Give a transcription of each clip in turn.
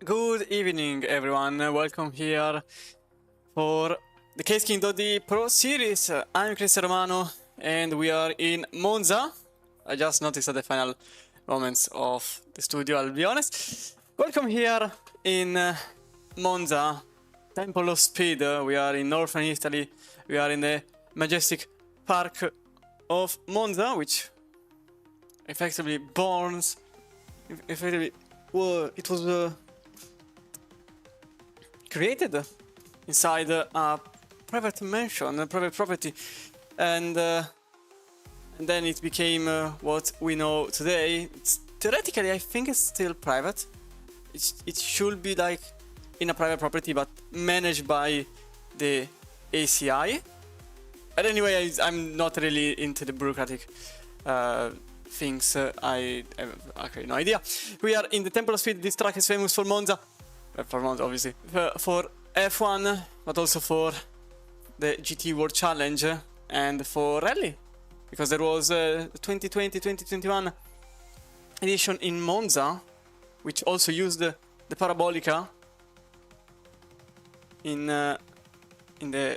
Good evening, everyone. Welcome here for the Case King.D Pro Series. I'm Cristiano Romano, and we are in Monza. I just noticed at the final moments of the studio, I'll be honest. Welcome here in Monza, Temple of Speed. We are in northern Italy. We are in the majestic park of Monza, which effectively borns. It was created inside a private mansion, a private property, and then it became what we know today. Theoretically, I think it's still private. It should be like in a private property, but managed by the ACI. But anyway, I'm not really into the bureaucratic things. I have actually no idea. We are in the Temple of Speed. This track is famous for Monza. For Monza, obviously. For F1, but also for the GT World Challenge and for Rally. Because there was a 2020-2021 edition in Monza, which also used the Parabolica in the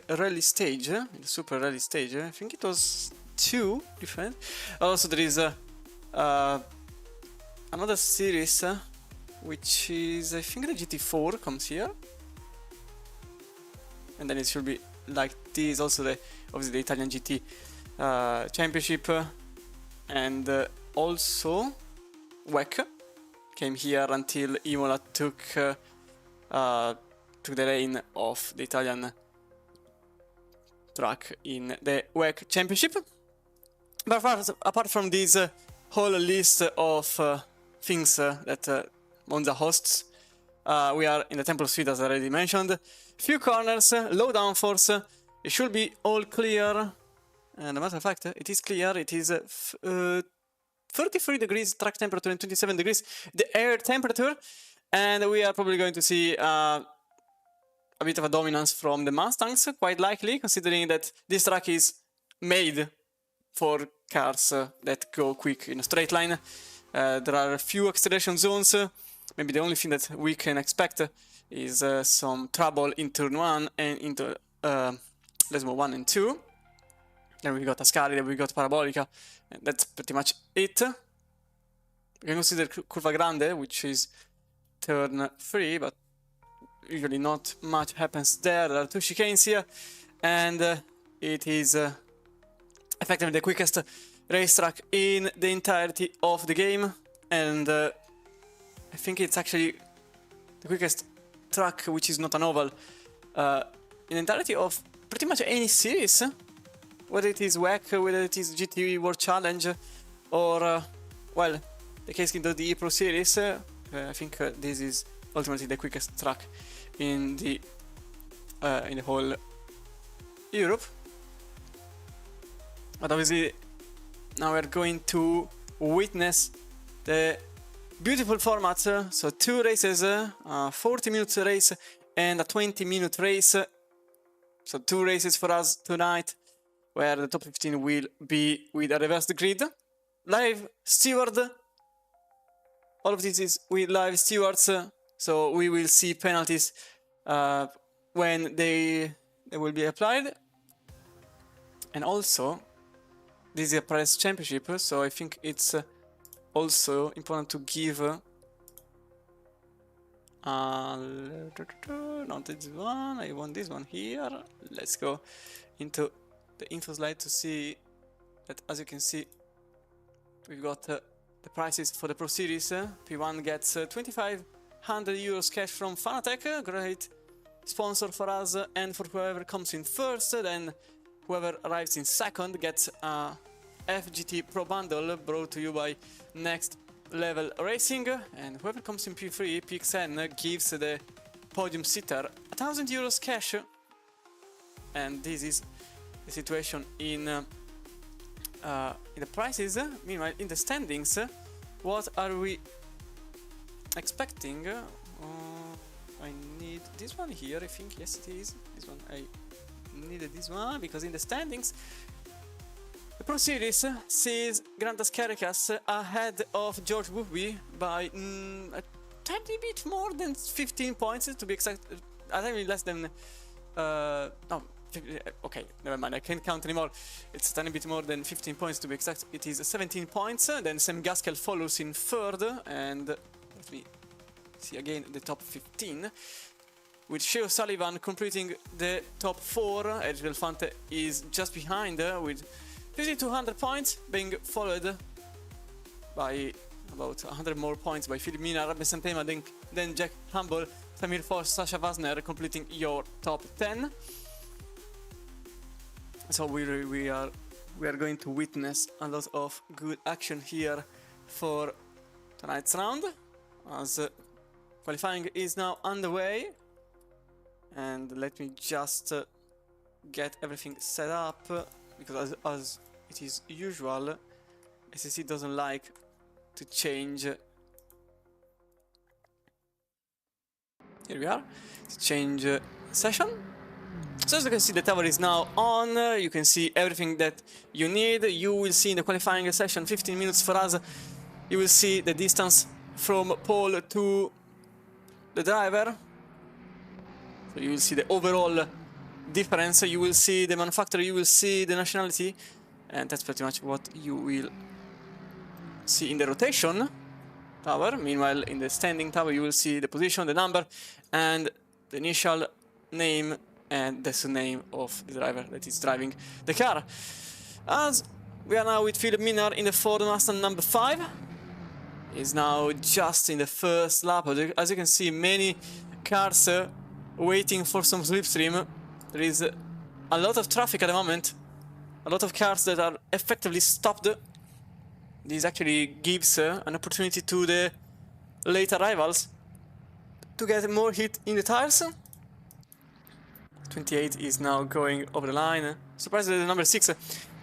rally stage, in the Super Rally stage. I think it was 2 different. Also, there is another series, which is, I think, the GT4 comes here. And then it should be like this. Also, obviously the Italian GT Championship, and also WEC came here until Imola took the reign of the Italian track in the WEC Championship. But apart from this whole list of things that Monza hosts, we are in the Temple of Speed, as I already mentioned. Few corners, low downforce. It should be all clear. And as a matter of fact, it is clear. It is 33 degrees track temperature and 27 degrees the air temperature. And we are probably going to see a bit of a dominance from the Mustangs, quite likely, considering that this track is made for cars that go quick in a straight line. There are a few acceleration zones. Maybe the only thing that we can expect is some trouble in turn 1 and into Lesmo 1 and 2. Then we got Ascari, then we got Parabolica, and that's pretty much it. We can consider Curva Grande, which is turn 3, but usually not much happens there. There are 2 chicanes here, and it is effectively the quickest racetrack in the entirety of the game, and I think it's actually the quickest track which is not an oval in the entirety of pretty much any series, whether it is WEC, whether it is GT World Challenge, or well, the Case King.D Pro Series. I think this is ultimately the quickest track in the whole Europe. But obviously, now we're going to witness the beautiful format. So 2 races, a 40-minute race and a 20-minute race. So 2 races for us tonight, where the top 15 will be with a reversed grid. Live steward. All of this is with live stewards, so we will see penalties when they will be applied. And also, this is a press championship, so I think it's also important to give not this one, I want this one here. Let's go into the info slide to see that, as you can see, we've got the prices for the Pro Series. P1 gets 2,500 euros cash from Fanatec, great sponsor for us, and for whoever comes in first, then whoever arrives in second gets a FGT Pro Bundle brought to you by Next Level Racing, and whoever comes in P3, PXN, gives the podium sitter 1,000 euros cash. And this is the situation in the prices. Meanwhile, in the standings, what are we expecting? I need this one here, I think. Yes, it is. This one, I needed this one, because in the standings, the Pro Series sees Grandas Caricas ahead of George Woodby by tiny bit more than 15 points to be exact. I think less than. No, okay, never mind. I can't count anymore. It's a tiny bit more than 15 points to be exact. It is 17 points. Then Sam Gaskell follows in third, and let me see again the top 15. With Shea O'Sullivan completing the top 4, Edge Fante is just behind with 5,200 points, being followed by about 100 more points by Philip Mina, Rabbi Santema, then Jack Humble, Samir Foss, Sasha Wasner completing your top 10. So we are going to witness a lot of good action here for tonight's round, as qualifying is now underway. And let me just get everything set up, because as it is usual, SSC doesn't like to change. Here we are, to change session. So as you can see, the tower is now on. You can see everything that you need. You will see in the qualifying session 15 minutes for us. You will see the distance from pole to the driver. So you will see the overall difference. You will see the manufacturer. You will see the nationality, and that's pretty much what you will see in the rotation tower. Meanwhile, in the standing tower, you will see the position, the number, and the initial name and the name of the driver that is driving the car. As we are now with Philip Minard in the Ford Mustang number 5. He's now just in the first lap. As you can see, many cars waiting for some slipstream. There is a lot of traffic at the moment. A lot of cars that are effectively stopped. This actually gives an opportunity to the late arrivals to get more heat in the tires. 28 is now going over the line. Surprisingly, the number 6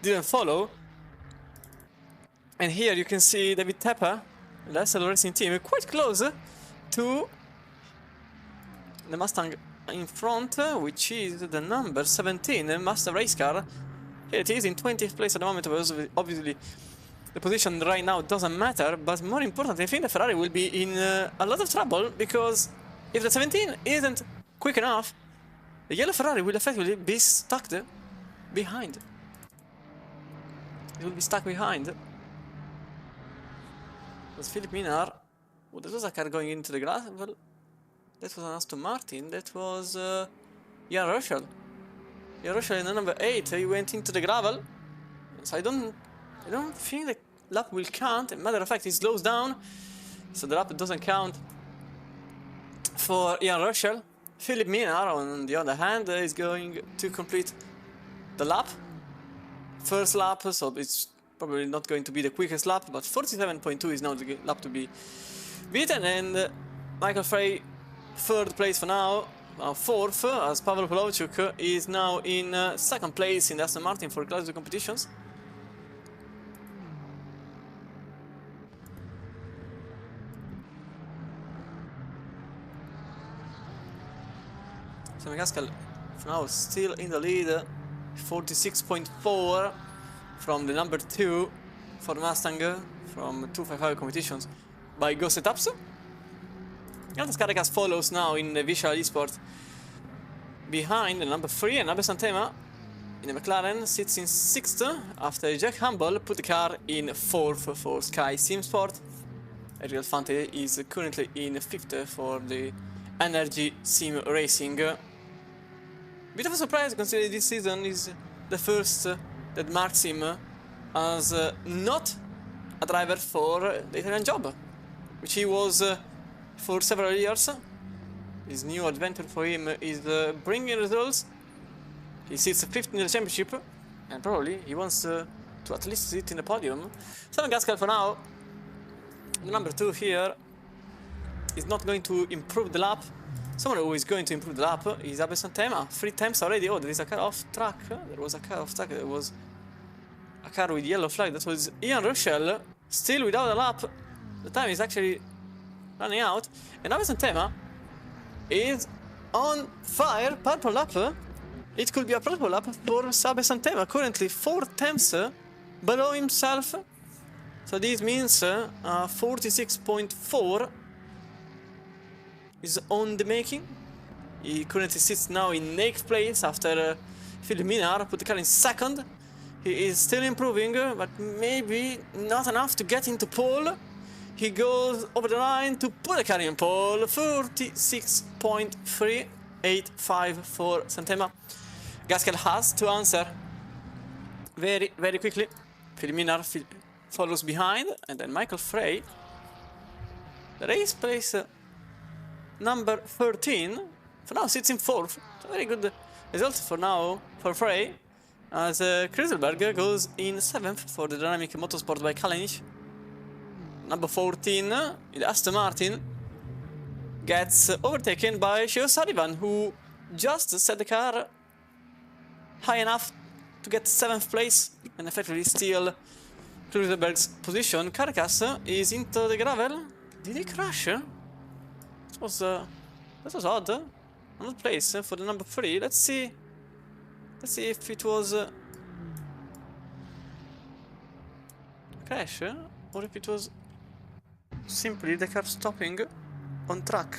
didn't follow. And here you can see David Tepper, the SL Racing team, quite close to the Mustang in front, which is the number 17 Mazda race car. Here it is in 20th place at the moment. Obviously, the position right now doesn't matter, but more importantly, I think the Ferrari will be in a lot of trouble, because if the 17 isn't quick enough, the yellow Ferrari will effectively be stuck behind. It will be stuck behind. Was Philip Minard. Oh, that was a car going into the grass. Well, that was an Aston Martin. That was Jan Russell. Jan Russell in the number 8. He went into the gravel. So I don't think the lap will count. As a matter of fact, he slows down, so the lap doesn't count for Jan Russell. Philip Minard, on the other hand, is going to complete the lap. First lap, so it's probably not going to be the quickest lap, but 47.2 is now the lap to be beaten. And Michael Frey, third place for now, fourth, as Pavel Polovchuk is now in second place in the Aston Martin for Class 2 competitions. Sam Gaskell for now still in the lead, 46.4 from the number 2 for Mustang from 255 competitions by Ghost Etaps. Jonas Carregas follows now in the Visual Esport behind the number 3, and Abe Santema in the McLaren sits in 6th after Jack Humble put the car in 4th for Sky Sim Sport. Ariel Fante is currently in 5th for the Energy Sim Racing. Bit of a surprise, considering this season is the first that marks him as not a driver for the Italian job, which he was for several years. His new adventure for him is bringing results. He sits 5th in the championship, and probably he wants to at least sit in the podium. Sam Gaskell for now, the number 2 here, is not going to improve the lap. Someone who is going to improve the lap is Abe Santema. 3 times already. Oh, there is a car off track. There was a car off track. There was a car with yellow flag. That was Ian Russell, still without a lap. The time is actually running out. And Abe Santema is on fire. Purple lap. It could be a purple lap for Abe Santema. Currently 4 tenths below himself. So this means 46.4. is on the making. He currently sits now in 8th place after Philip Minar put the car in 2nd. He is still improving, but maybe not enough to get into pole. He goes over the line to put the car in pole. 46.385 for Santema. Gaskell has to answer very, very quickly. Philip Minar follows behind, and then Michael Frey. The race place number 13 for now sits in 4th. It's a very good result for now for Frey, as Kriselberg goes in 7th for the Dynamic Motorsport by Kalinic. Number 14 in the Aston Martin gets overtaken by Shea Sullivan, who just set the car high enough to get 7th place and effectively steal Kriselberg's position. Carcass is into the gravel. Did he crash? That was odd. Another place for the number 3. Let's see if it was a crash or if it was simply the car stopping on track.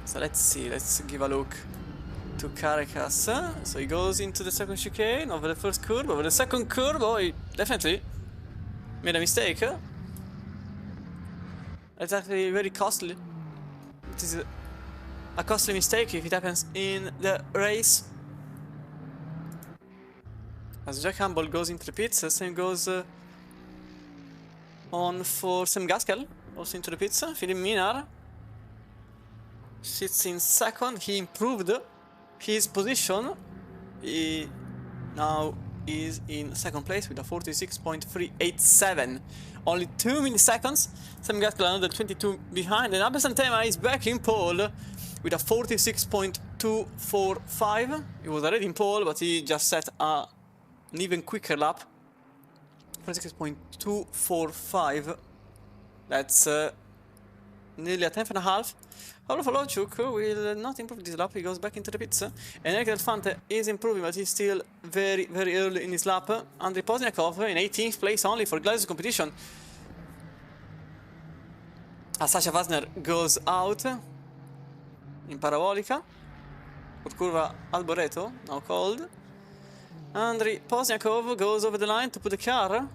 So let's see. Let's give a look to Caracas. So he goes into the second chicane over the first curve. Over the second curve, oh, he definitely made a mistake. It's actually very costly. It is a costly mistake if it happens in the race. As Jack Campbell goes into the pits, the same goes on for Sam Gaskell, also into the pits. Philip Minar sits in 2nd. He improved his position. He now is in 2nd place with a 46.387. Only 2 milliseconds. Sam Gaskell another 22 behind. And Abbe Santema is back in pole with a 46.245. He was already in pole, but he just set an even quicker lap. 46.245. That's nearly a 10th and a half. Paolo Falociuk will not improve this lap. He goes back into the pits. And Eric Delfante is improving, but he's still very, very early in his lap. Andrei Pozniakov in 18th place only for Glasgow competition. As Sasha Wasner goes out in Parabolica for Curva Alboreto, now called. Andrei Pozniakov goes over the line to put the car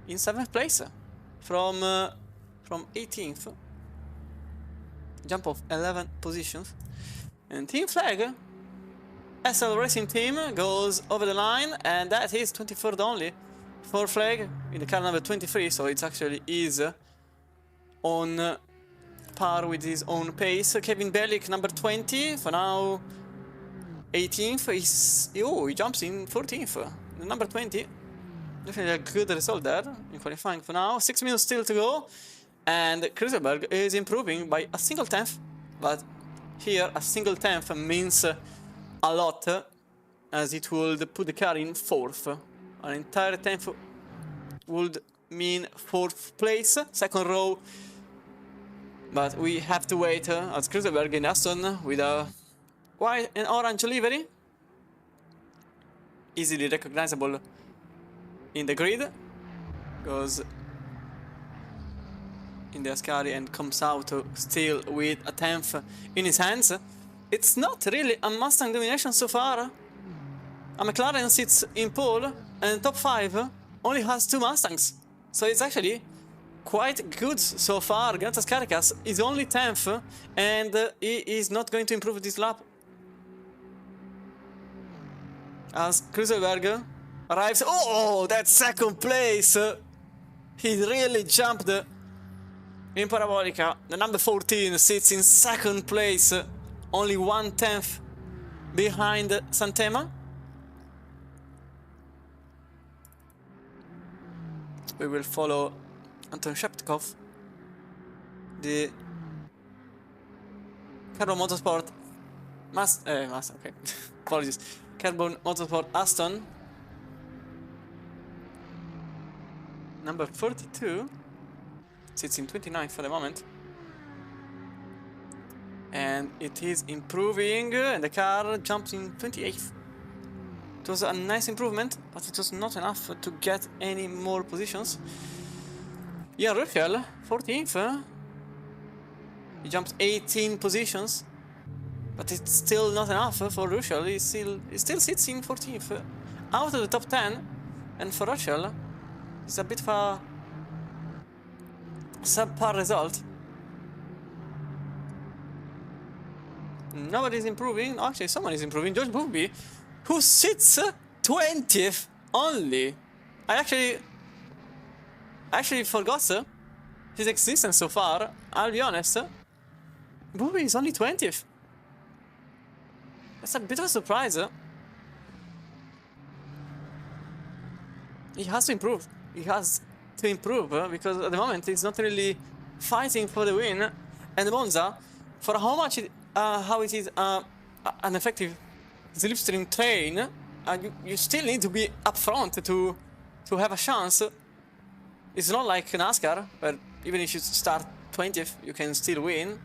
in 7th place from 18th. Jump of 11 positions. And Team Flag, SL Racing Team, goes over the line, and that is 23rd only for Flag in the car number 23, so it actually is on par with his own pace. Kevin Bellick, number 20, for now 18th. He jumps in 14th. The number 20, definitely a good result there in qualifying for now. 6 minutes still to go. And Kriselberg is improving by a single 10th, but here a single 10th means a lot, as it would put the car in 4th. An entire 10th would mean 4th place, 2nd row, but we have to wait as Kriselberg in Aston with a white and orange livery, easily recognizable in the grid, goes in the Ascari and comes out still with a 10th in his hands. It's not really a Mustang domination so far. A McLaren sits in pole, and top 5 only has 2 Mustangs. So it's actually quite good so far. Grantas Caracas is only 10th, and he is not going to improve this lap. As Kriselberg arrives, oh, that 2nd place! He really jumped in Parabolica. The number 14 sits in 2nd place, only 1/10 behind Santema. We will follow Anton Sheptkov, the Carbon Motorsport okay. Apologies. Carbon Motorsport Aston. Number 42 sits in 29th for the moment. And it is improving, and the car jumps in 28th. It was a nice improvement, but it was not enough to get any more positions. Jan Röchel, 14th. He jumped 18 positions, but it's still not enough for Russell. He still sits in 14th, out of the top 10, and for Russell, it's a bit of a subpar result. Nobody's improving. Actually, someone is improving. George Booby, who sits 20th only. I actually forgot his existence so far. I'll be honest. Booby is only 20th. That's a bit of a surprise. He has to improve. He has to improve because at the moment he's not really fighting for the win. And Monza, for how much how it is an effective slipstream train, you still need to be up front to have a chance. It's not like NASCAR, where even if you start 20th, you can still win.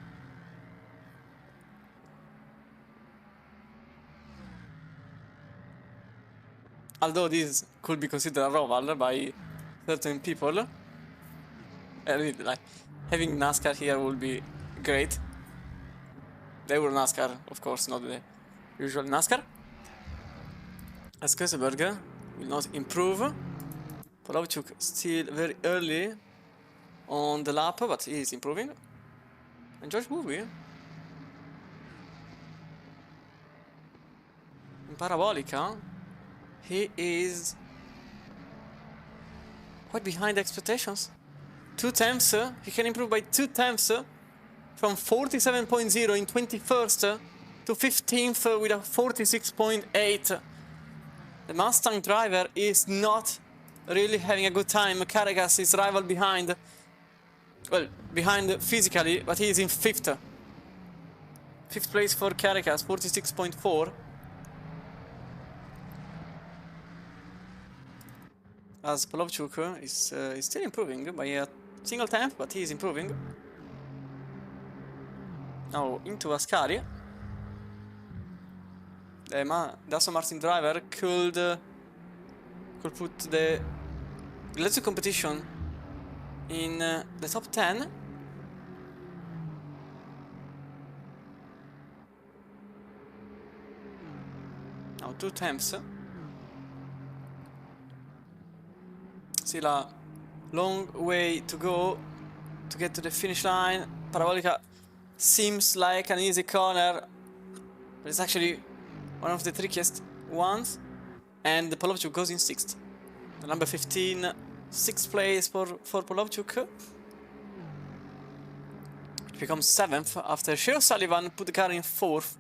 Although this could be considered a roval by certain people. Really, like, having NASCAR here would be great. They were NASCAR, of course, not the usual NASCAR. As Köseberg will not improve. Polovchuk still very early on the lap, but he is improving. And George Booby in Parabolica, he is quite behind expectations. 2 tenths, he can improve by 2 tenths from 47.0 in 21st to 15th with a 46.8. The Mustang driver is not really having a good time. Carregas is rival behind. Well, behind physically, but he is in 5th. 5th place for Carregas, 46.4. As Polovchuk is still improving by a single tenth, but he is improving. Now into Ascari. The Aston Martin driver could put the Lazio competition in the top 10. Now 2 tenths. Still a long way to go to get to the finish line. Parabolica seems like an easy corner, but it's actually one of the trickiest ones. And Polovchuk goes in 6th. The number 15, 6th place for Polovchuk. It becomes 7th after Shea Sullivan put the car in 4th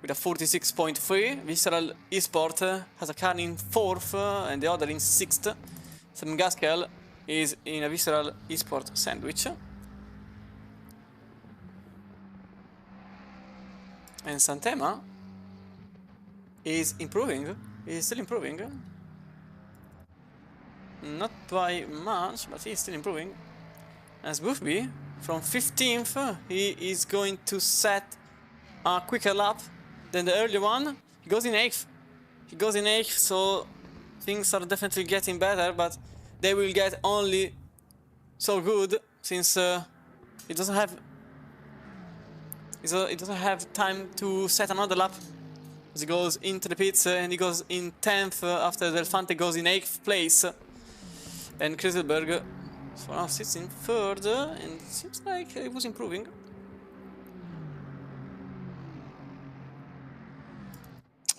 with a 46.3. Visceral Esport has a car in 4th and the other in 6th. Sam Gaskell is in a Visceral Esport sandwich. And Santema is improving. He's still improving. Not by much, but he's still improving. As Boothby, from 15th, he is going to set a quicker lap than the earlier one. He goes in 8th. He goes in 8th, so things are definitely getting better, but they will get only so good since it doesn't have time to set another lap. As he goes into the pits and he goes in 10th after Delfante goes in 8th place. And Kriselberg so now sits in 3rd and it seems like he was improving.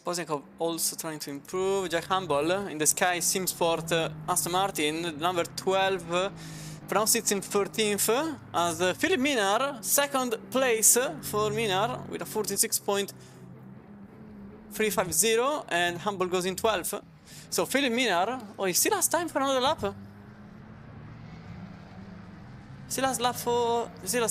Poznikov also trying to improve. Jack Humble in the Sky Simsport Aston Martin, number 12, now sits in 13th. As Philip Minar, 2nd place for Minar with a 46.350, and Humble goes in 12th. So Philip Minar, oh, he still has time for another lap. Still has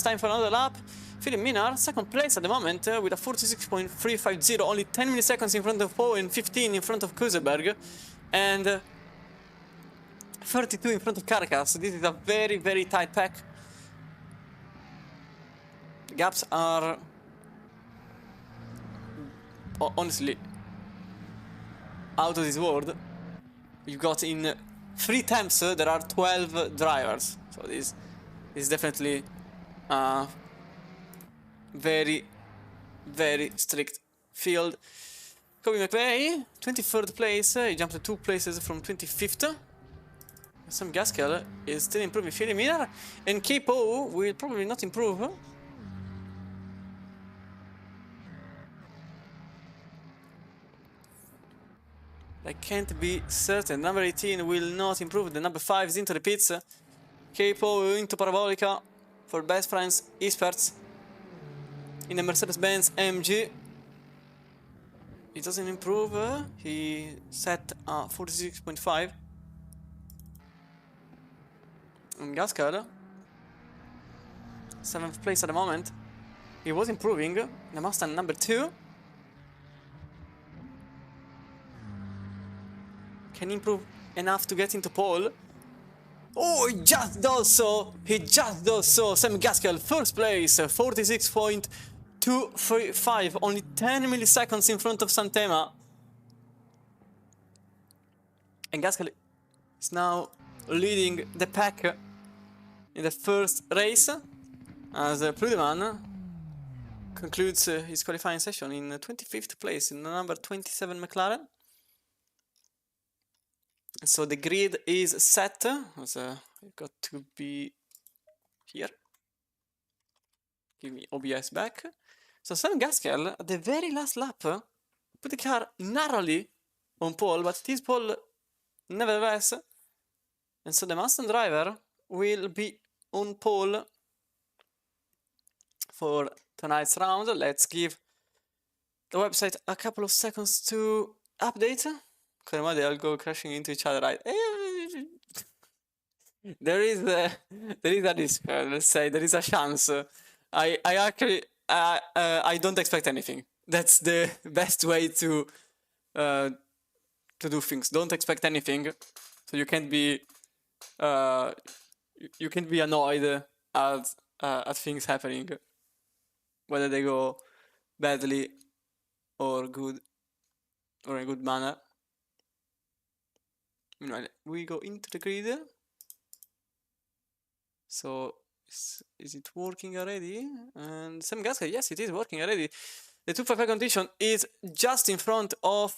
time for another lap. Philip Minar, 2nd place at the moment with a 46.350, only 10 milliseconds in front of Poe and 15 in front of Köseberg, and 32 in front of Carcass. This is a very, very tight pack. The gaps are honestly out of this world. You've got in 3 temps there are 12 drivers, so this is definitely very, very strict field. Kobe McVeigh, 23rd place, he jumped 2 places from 25th. Sam Gaskell is still improving. Philip Miller and Capo will probably not improve. I can't be certain. Number 18 will not improve. The number 5 is into the pits. Capo into Parabolica for Best Friends Esports in the Mercedes-Benz AMG. He doesn't improve. He set 46.5. And Gaskell, 7th place at the moment. He was improving. The Mustang number 2. Can improve enough to get into pole. Oh, he just does so! He just does so! Sam Gaskell, first place, 46.235, only 10 milliseconds in front of Santema. And Gaskell is now leading the pack in the first race, as Pludeman concludes his qualifying session in 25th place in the number 27 McLaren. So the grid is set, so I've got to be here. Give me OBS back. So Sam Gaskell, at the very last lap, put the car narrowly on pole, but it is pole nevertheless. And so the Mustang driver will be on pole for tonight's round. Let's give the website a couple of seconds to update. They all go crashing into each other, right? There is a risk. Let's say there is a chance. I actually don't expect anything. That's the best way to do things. Don't expect anything, so you can't be annoyed at things happening, whether they go badly or good, or in a good manner. Meanwhile, we go into the grid. So, is it working already? And Sam Gaskell, yes, it is working already. The 255 condition is just in front of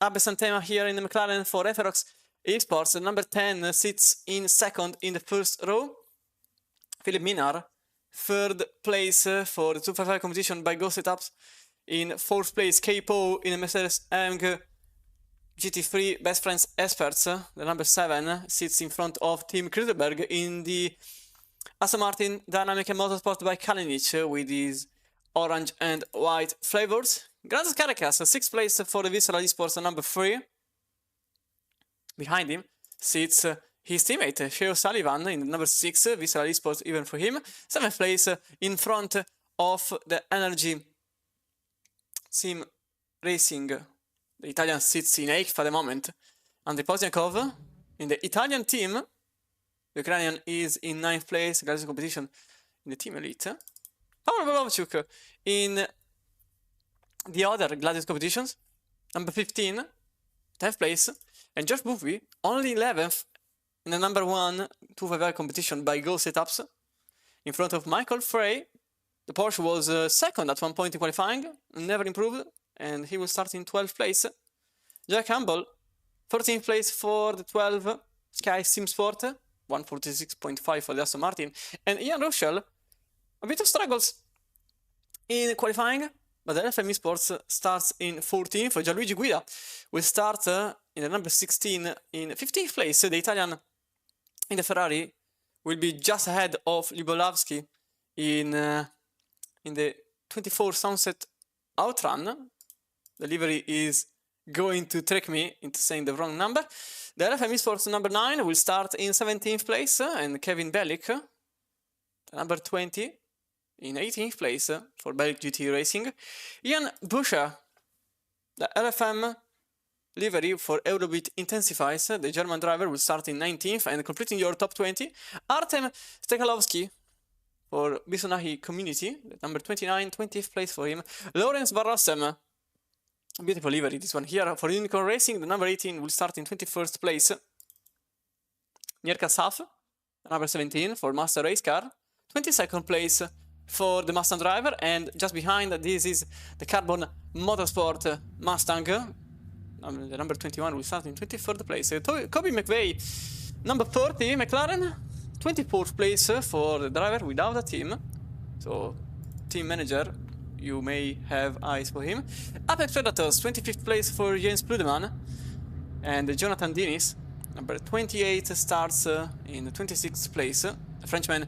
Abbe Santema here in the McLaren for Etherox Esports. The number 10 sits in second in the first row. Philip Minar, third place for the 255 competition by Go Setups. In fourth place, Capo in the Mercedes AMG GT3 Best Friends Experts. The number 7 sits in front of Tim Kruderberg in the Aston Martin Dynamic and Motorsport by Kalinic with his orange and white flavors. Grandes Caracas, 6th place for the Visceral Esports, number 3. Behind him sits his teammate, Shea O'Sullivan, in the number 6, Visceral Esports even for him. 7th place in front of the Energy Sim Racing. The Italian sits in 8th at the moment. Andrei Pozniakov in the Italian team. The Ukrainian is in 9th place, Gladius competition in the team elite. Pavel Volovchuk in the other Gladius competitions, number 15, 10th place. And Josh Buffy only 11th in the number 1 255 competition by Go Setups, in front of Michael Frey. The Porsche was second at one point in qualifying, never improved, and he will start in 12th place. Jack Campbell, 13th place for the 12 Sky Sim Sport, 146.5 for the Aston Martin. And Ian Russell, a bit of struggles in qualifying, but the LFM Sports starts in 14th. Gianluigi Guida will start in the number 16 in 15th place. The Italian in the Ferrari will be just ahead of Libolavski in the 24 Sunset Outrun. The livery is going to trick me into saying the wrong number. The LFM Sports number 9 will start in 17th place, and Kevin Bellick, number 20, in 18th place for Bellick GT Racing. Ian Buscher, the LFM livery for Eurobit Intensifies, the German driver, will start in 19th and completing your top 20. Artem Stekalowski for Bisonahi Community, number 29, 20th place for him. Lawrence Barrossem, beautiful livery, this one here, for Unicorn Racing, the number 18 will start in 21st place. Nierka Saf, number 17 for Master Race Car, 22nd place for the Mustang driver, and just behind this is the Carbon Motorsport Mustang. The number 21 will start in 23rd place. Kobe McVeigh, number 30, McLaren, 24th place for the driver without a team. So, team manager, you may have eyes for him. Apex Predators, 25th place for Jens Pludeman. And Jonathan Dinis, number 28, starts in 26th place. The Frenchman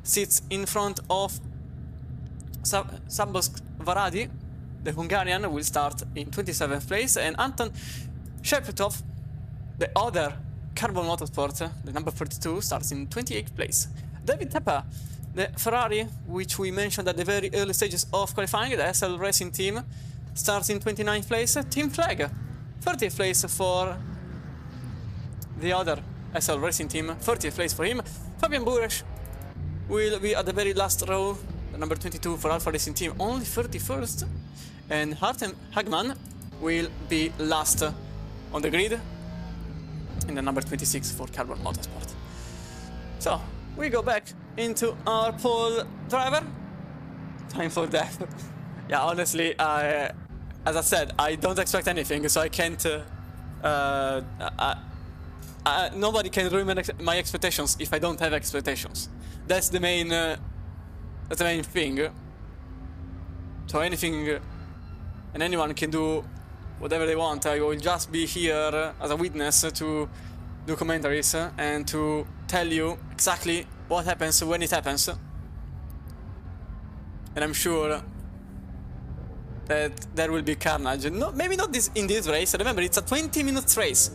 sits in front of Szabolcs Varadi. The Hungarian will start in 27th place, and Anton Shepetov, the other Carbon Motorsport, the number 42, starts in 28th place. David Tepper, the Ferrari, which we mentioned at the very early stages of qualifying, the SL Racing team, starts in 29th place. Team Flag, 30th place for the other SL Racing team, 30th place for him. Fabian Buresh will be at the very last row, the number 22 for Alpha Racing team, only 31st. And Hartem Hagman will be last on the grid in the number 26 for Carbon Motorsport. So, we go back into our pole driver. Time for death. Yeah, honestly, as I said, I don't expect anything, so I can't... nobody can ruin my expectations if I don't have expectations. That's the main thing. So anything and anyone can do whatever they want. I will just be here as a witness to do commentaries and to tell you exactly what happens when it happens. And I'm sure that there will be carnage. No, maybe not in this race. Remember, it's a 20-minute race.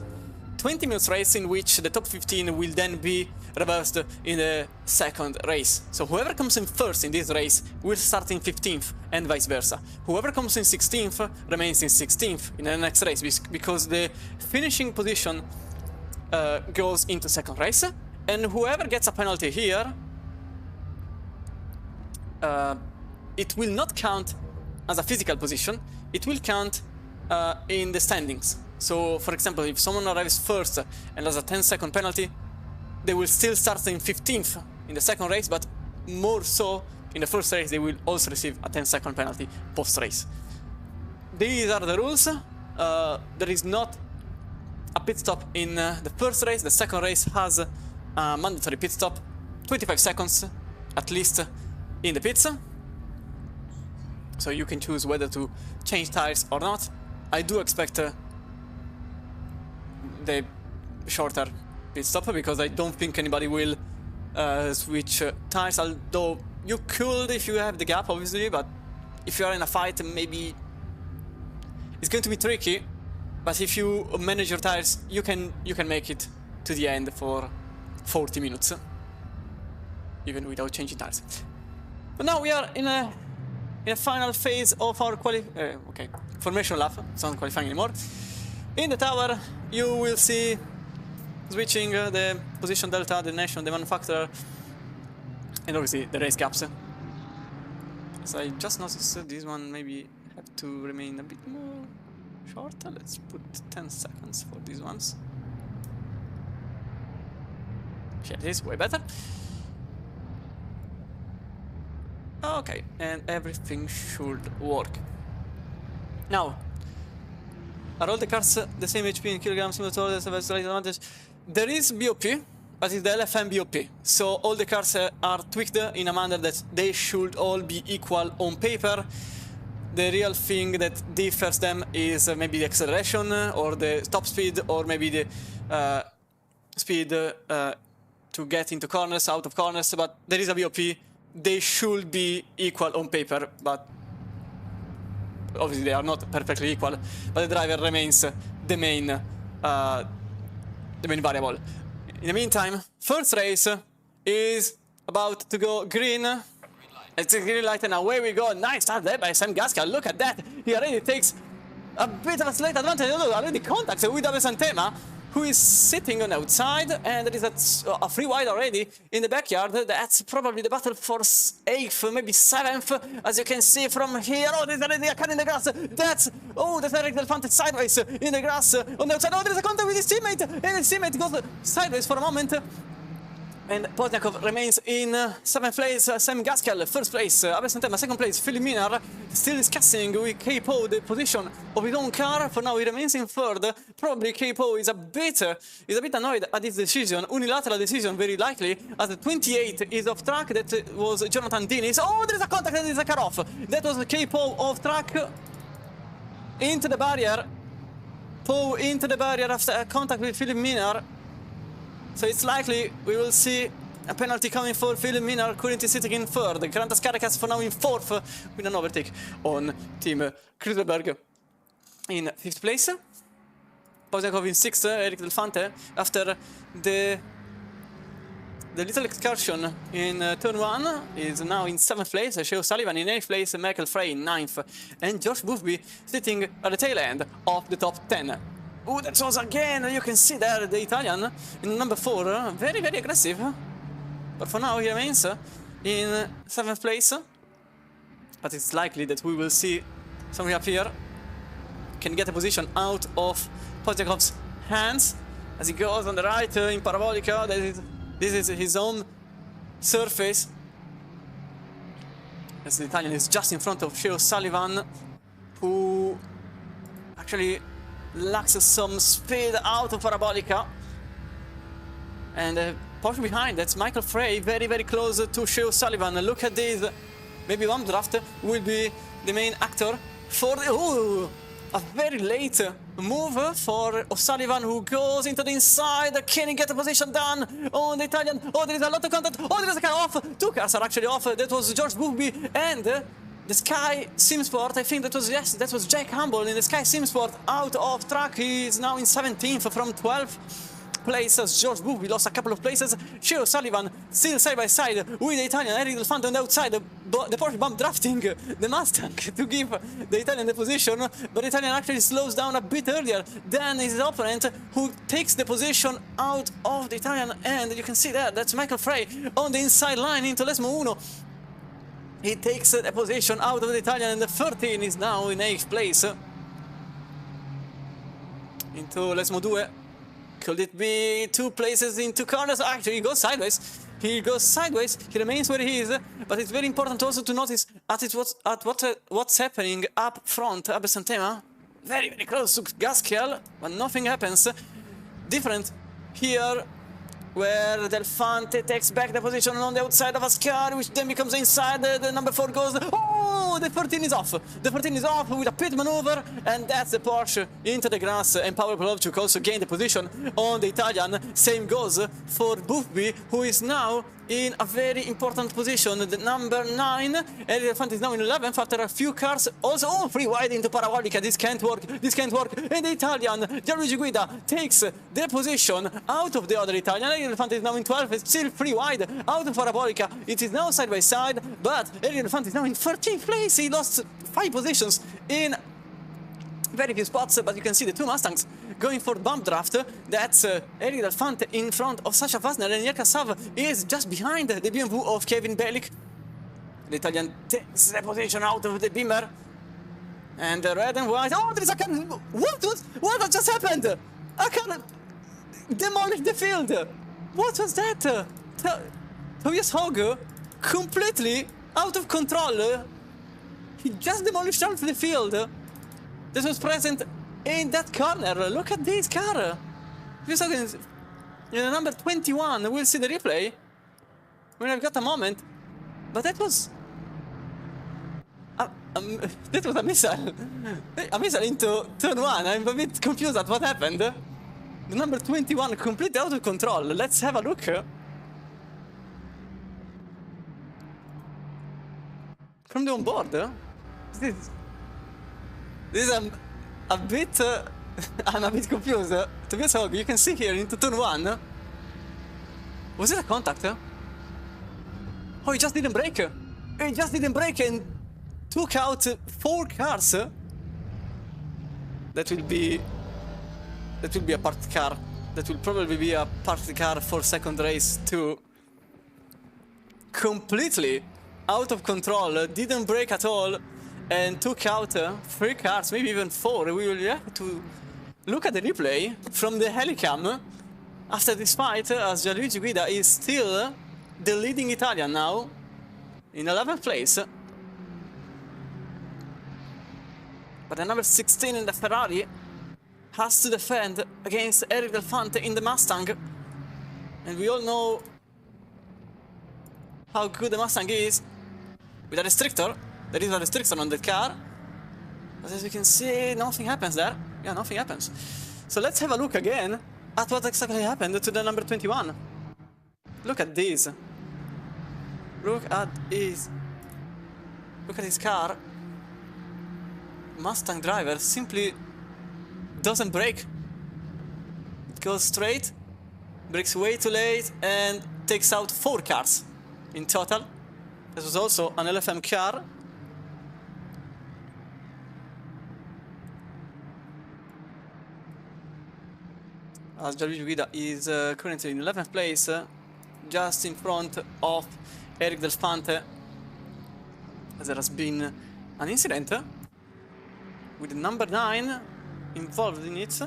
20 minutes race in which the top 15 will then be reversed in the second race. So whoever comes in first in this race will start in 15th and vice versa. Whoever comes in 16th remains in 16th in the next race, because the finishing position goes into second race, and whoever gets a penalty here, it will not count as a physical position, it will count in the standings. So, for example, if someone arrives first and has a 10-second penalty, they will still start in 15th in the second race, but more so in the first race they will also receive a 10-second penalty post-race. These are the rules. There is not a pit stop in the first race. The second race has a mandatory pit stop, 25 seconds at least in the pits. So you can choose whether to change tires or not. I do expect the shorter pit stop, because I don't think anybody will switch tires, although you could if you have the gap, obviously, but if you are in a fight, maybe it's going to be tricky. But if you manage your tires, you can make it to the end for 40 minutes, even without changing tires. But now we are in a final phase of our formation lap. It's not qualifying anymore. In the tower, you will see switching the position delta, the nation, the manufacturer, and obviously the race gaps. So I just noticed this one maybe have to remain a bit more shorter. Let's put 10 seconds for these ones. Yeah, this is way better. Okay, and everything should work. Now, are all the cars the same HP in kilograms, similar to others, have a slight advantage? There is BOP, but it's the LFM BOP. So all the cars are tweaked in a manner that they should all be equal on paper. The real thing that differs them is maybe the acceleration, or the top speed, or maybe the speed to get into corners, out of corners. But there is a BOP. They should be equal on paper, but obviously they are not perfectly equal. But the driver remains the main variable. In the meantime, first race is about to go green. It's a green light, and away we go. Nice start there by Sam Gasca. Look at that. He already takes a bit of a slight advantage. Look, already contacts with Abe Santema, who is sitting on the outside, and there is a free wide already in the backyard. That's probably the battle for 8th, maybe 7th, as you can see from here. Oh, there's already a car in the grass. That's Eric Del Fante sideways in the grass on the outside. Oh, there's a contact with his teammate, and his teammate goes sideways for a moment. And Pozniakov remains in 7th place, Sam Gaskell 1st place, Abel Santema 2nd place, Philip Minar still discussing with Capo the position of his own car. For now he remains in 3rd. Probably Capo is a bit annoyed at this decision, unilateral decision very likely, as the 28 is off track. That was Jonathan Dennis. Oh, there is a contact and there is a car off. That was Capo off track into the barrier. Poe into the barrier after a contact with Philip Minar. So it's likely we will see a penalty coming for Philip Minar, currently sitting in 3rd. Grantas Caracas for now in 4th, with an overtake on Team Krüselberg in 5th place. Pozniakov in 6th, Eric Delfante, after the little excursion in turn 1, is now in 7th place. Shea O'Sullivan in 8th place, Michael Frey in 9th, and Josh Boothby sitting at the tail end of the top 10. Oh, that was again, you can see there the Italian in number 4, very, very aggressive. But for now he remains in 7th place. But it's likely that we will see somebody up here can get a position out of Pozniakov's hands as he goes on the right in Parabolica. This is his own surface. As the Italian is just in front of Shea O'Sullivan, who actually lacks some speed out of Parabolica. And push behind, that's Michael Frey, very, very close to Shea O'Sullivan. Look at this. Maybe one draft will be the main actor for the... Oh, a very late move for O'Sullivan, who goes into the inside. Can he get the position done on the Italian? Oh, there is a lot of contact. Oh, there is a car off. 2 cars are actually off. That was George Boothby and the Sky Simsport. I think that was, yes, that was Jack Humble in the Sky Simsport out of track. He is now in 17th from 12th place as George Boothby lost a couple of places. Shea O'Sullivan still side by side with the Italian. Eric Delfante on the outside. The Porsche bump drafting the Mustang to give the Italian the position, but the Italian actually slows down a bit earlier than his opponent, who takes the position out of the Italian. And you can see there, that's Michael Frey on the inside line into Lesmo Uno. He takes a position out of the Italian, and the 13 is now in 8th place. Into Lesmo 2. Could it be 2 places in 2 corners? Actually, he goes sideways. He goes sideways. He remains where he is. But it's very important also to notice what's happening up front. Abel Santema, very, very close to Gaskiel, but nothing happens. Different here, where Delfante takes back the position on the outside of Ascar, which then becomes inside. The number 4 goes. Oh, the 14 is off. The 14 is off with a pit maneuver, and that's the Porsche into the grass. And Pavel Polovchuk also gained the position on the Italian. Same goes for Boothby, who is now in a very important position. The number 9, Eric Delfante is now in 11th after a few cars. Also, free wide into Parabolica. This can't work. This can't work. And the Italian, Gianluigi Guida, takes the position out of the other Italian. Eric Delfante is now in 12th. It's still free wide out of Parabolica. It is now side by side, but Eric Delfante is now in 13th place. He lost 5 positions in very few spots, but you can see the 2 Mustangs going for bump draft. That's Eric Delfante in front of Sasha Fasner, and Jirka Sav is just behind the BMW of Kevin Belik. The Italian takes the position out of the Beamer, and the red and white. Oh, there is a car. What just happened? A car demolished the field. What was that? Tobias Hogg, completely out of control. He just demolished half the field. This was present in that corner. Look at this car. This is number 21. We'll see the replay when I've got a moment. But that was a missile. A missile into turn 1. I'm a bit confused at what happened. The number 21 completely out of control. Let's have a look. From the onboard. This is a bit... I'm a bit confused. Tobias Hogg, you can see here into turn 1. Was it a contact? Oh, he just didn't brake. He just didn't brake and took out 4 cars. That will be a parked car. That will probably be a parked car for second race too. Completely out of control, didn't brake at all, and took out 3 cars, maybe even 4. We will have to look at the replay from the helicam after this fight, as Gianluigi Guida is still the leading Italian now, in 11th place. But the number 16 in the Ferrari has to defend against Eric Del Fante in the Mustang. And we all know how good the Mustang is with a restrictor. There is a restrictor on the car. But as you can see, nothing happens there. Yeah, nothing happens. So let's have a look again at what exactly happened to the number 21. Look at this. Look at his car. Mustang driver simply doesn't brake. It goes straight, brakes way too late, and takes out 4 cars in total. This was also an LFM car. As Gianluigi Guida is currently in 11th place, just in front of Eric Del Fante. As there has been an incident with the number 9 involved in it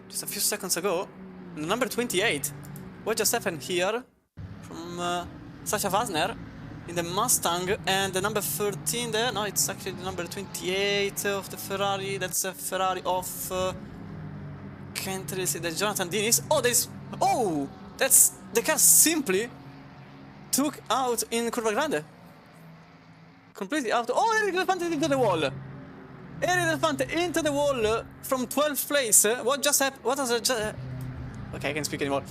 just a few seconds ago. And the number 28. What just happened here from Sasha Wasner in the Mustang, and the number 13 there? No, it's actually the number 28 of the Ferrari. That's a Ferrari of can't really see the Jonathan Dinis. Oh, there's... Oh! That's... The car simply took out in Curva Grande. Completely out. Oh, Eric Del Fante into the wall. Eric Del Fante into the wall from 12th place. What just happened? What has just... Okay, I can't speak anymore.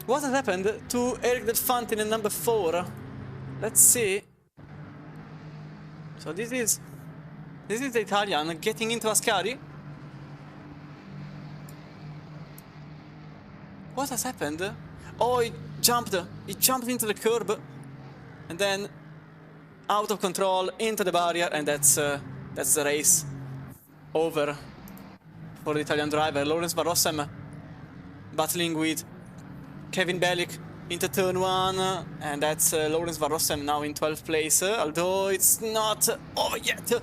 What has happened to Eric Del Fante in number 4? Let's see. So this is the Italian getting into Ascari. What has happened? Oh, he jumped into the curb, and then out of control into the barrier, and that's the race over for the Italian driver. Lawrence Van Rossem battling with Kevin Bellick into turn 1, and that's Lawrence Van Rossem now in 12th place, although it's not over yet,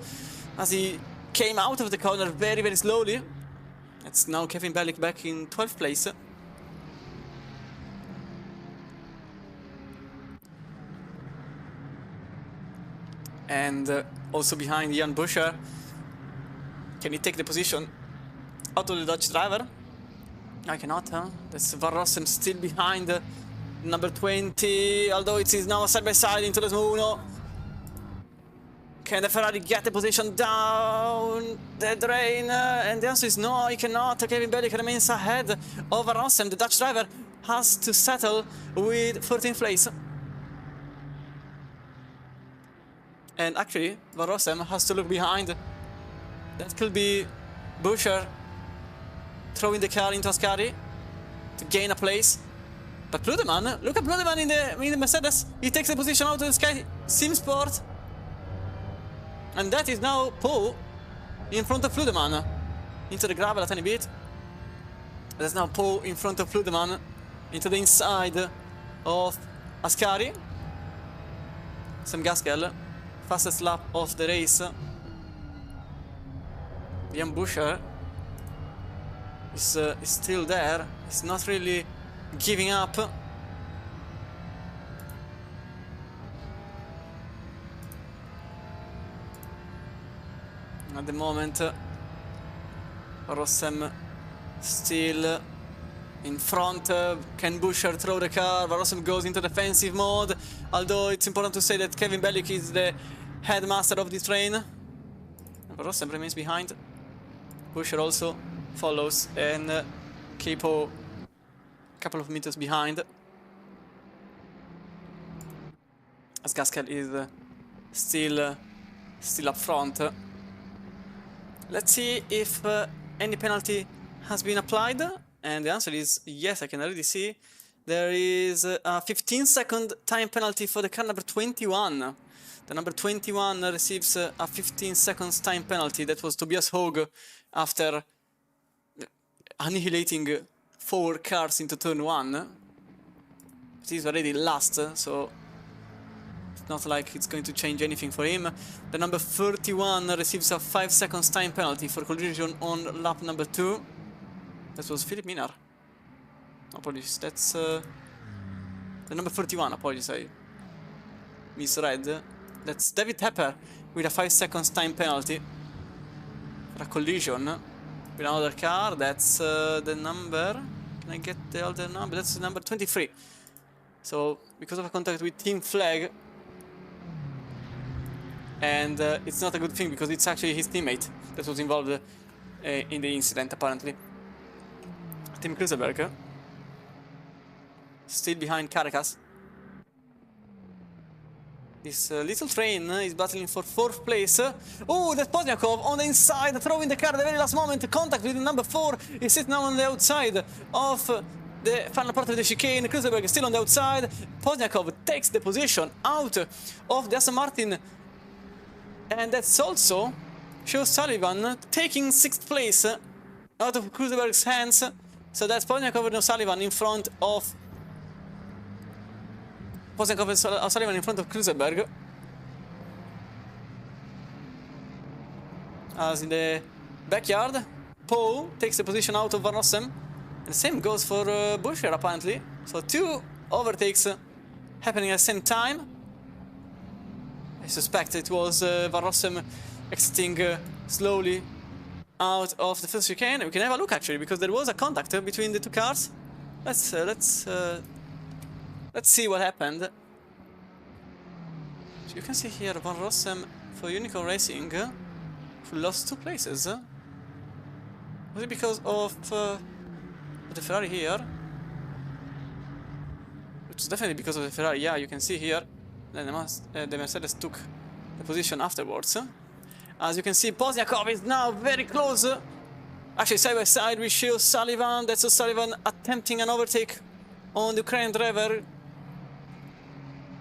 as he came out of the corner very, very slowly. It's now Kevin Bellick back in 12th place. And also behind Jan Buscher. Can he take the position out of the Dutch driver? I cannot, huh? That's Van Rossem still behind number 20, although it is now side by side into the Smuno. Can the Ferrari get the position down the drain? And the answer is no, he cannot. Kevin Bellick remains ahead of Van Rossem. The Dutch driver has to settle with 13th place. And actually, Van Rossem has to look behind. That could be Buscher throwing the car into Ascari to gain a place. But Pludeman, look at Pludeman in the Mercedes. He takes the position out of the Sky Sim Sport. And that is now Poe in front of Pludeman. Into the gravel a tiny bit. That's now Poe in front of Pludeman. Into the inside of Ascari. Sam Gaskell. Fastest lap of the race. Jan Buscher is still there. He's not really giving up. At the moment, Rossem still in front. Can Buscher throw the car? Rossem goes into defensive mode. Although it's important to say that Kevin Bellick is the headmaster of this train. Rossem remains behind. Buscher also follows, and Capo a couple of meters behind. As Gaskell is still up front. Let's see if any penalty has been applied, and the answer is yes. I can already see there is a 15-second time penalty for the car number 21. The number 21 receives a 15 seconds time penalty. That was Tobias Hogue after annihilating 4 cars into turn 1. It is already last, so it's not like it's going to change anything for him. The number 31 receives a 5 seconds time penalty for collision on lap number 2. That was Philip Minar. Apologies, that's the number 31, apologies, I misread. That's David Tepper with a 5 seconds time penalty for a collision with another car. That's the number, can I get the other number? That's the number 23. So, because of a contact with Team Flag, and it's not a good thing because it's actually his teammate that was involved in the incident, apparently. Tim Kruseberg, still behind Caracas. This little train is battling for 4th place. Oh, that's Pozniakov on the inside, throwing the car at the very last moment. Contact with the number 4. He's sitting now on the outside of the final part of the chicane. Kruseberg is still on the outside. Pozniakov takes the position out of the Aston Martin. And that's also Joe Sullivan taking 6th place out of Kruseberg's hands. So that's Pozniakov and O'Sullivan in front of O'Sullivan in front of Kruseberg. As in the backyard, Poe takes the position out of Van Rossem. And the same goes for Buescher, apparently. So 2 overtakes happening at the same time. I suspect it was Van Rossem exiting slowly out of the first chicane. We can have a look, actually, because there was a contact between the 2 cars. Let's see what happened. So you can see here Van Rossem for Unicorn Racing who lost 2 places. Was it because of the Ferrari here? Which is definitely because of the Ferrari, yeah, you can see here. Then the Mercedes took the position afterwards. As you can see, Pozniakov is now very close. Actually, side by side with Shea Sullivan. That's O'Sullivan attempting an overtake on the Ukrainian driver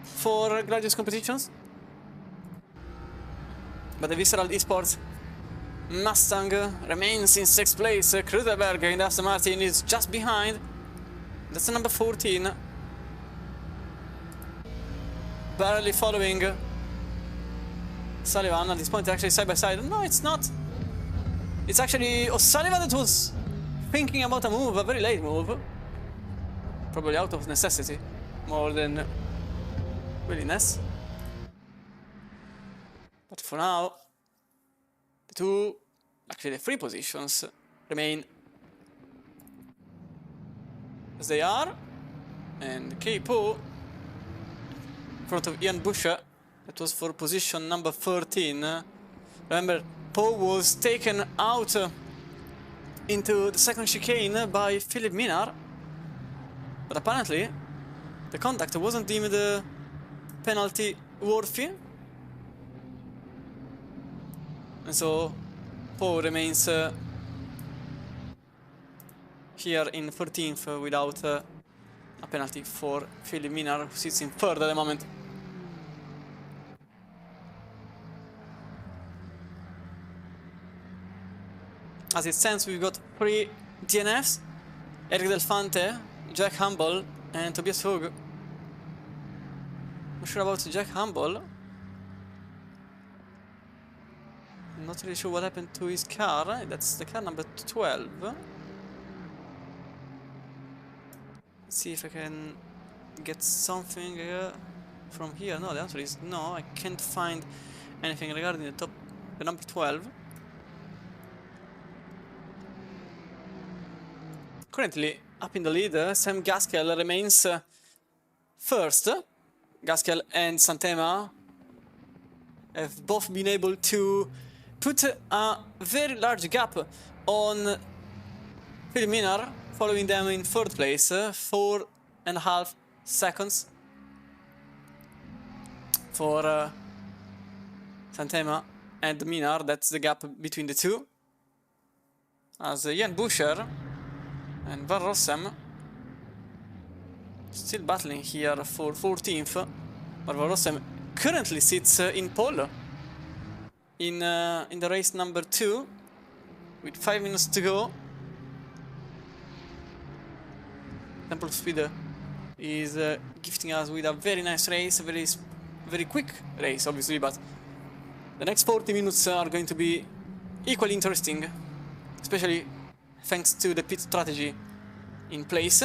for Gladius competitions. But the Visceral Esports Mustang remains in 6th place. Kruseberg in the Aston Martin is just behind. That's the number 14. Barely following Sullivan at this point, actually side by side. No, it's not. It's actually O'Sullivan that was thinking about a move, a very late move. Probably out of necessity, more than willingness. But for now, the 3 positions remain as they are. And Poe in front of Ian Buescher. That was for position number 13. Remember, Poe was taken out into the 2nd chicane by Philip Minar. But apparently, the contact wasn't deemed penalty worthy. And so, Poe remains here in 14th without a penalty for Philip Minar, who sits in 3rd at the moment. As it stands, we've got 3 DNFs. Eric Del Fante, Jack Humble, and Tobias Hug. Not sure about Jack Humble. Not really sure what happened to his car. That's the car number 12. Let's see if I can get something from here. No, the answer is no. I can't find anything regarding the number 12. Currently up in the lead, Sam Gaskell remains first. Gaskell and Santema have both been able to put a very large gap on Philip Minar, following them in 3rd place, 4.5 seconds for Santema and Minar. That's the gap between the 2. As Ian Buescher and Van Rossem still battling here for 14th, but Van Rossem currently sits in pole in the race number 2 with 5 minutes to go. Temple of Speed is gifting us with a very nice race, a very quick race, obviously, but the next 40 minutes are going to be equally interesting, especially thanks to the pit strategy in place.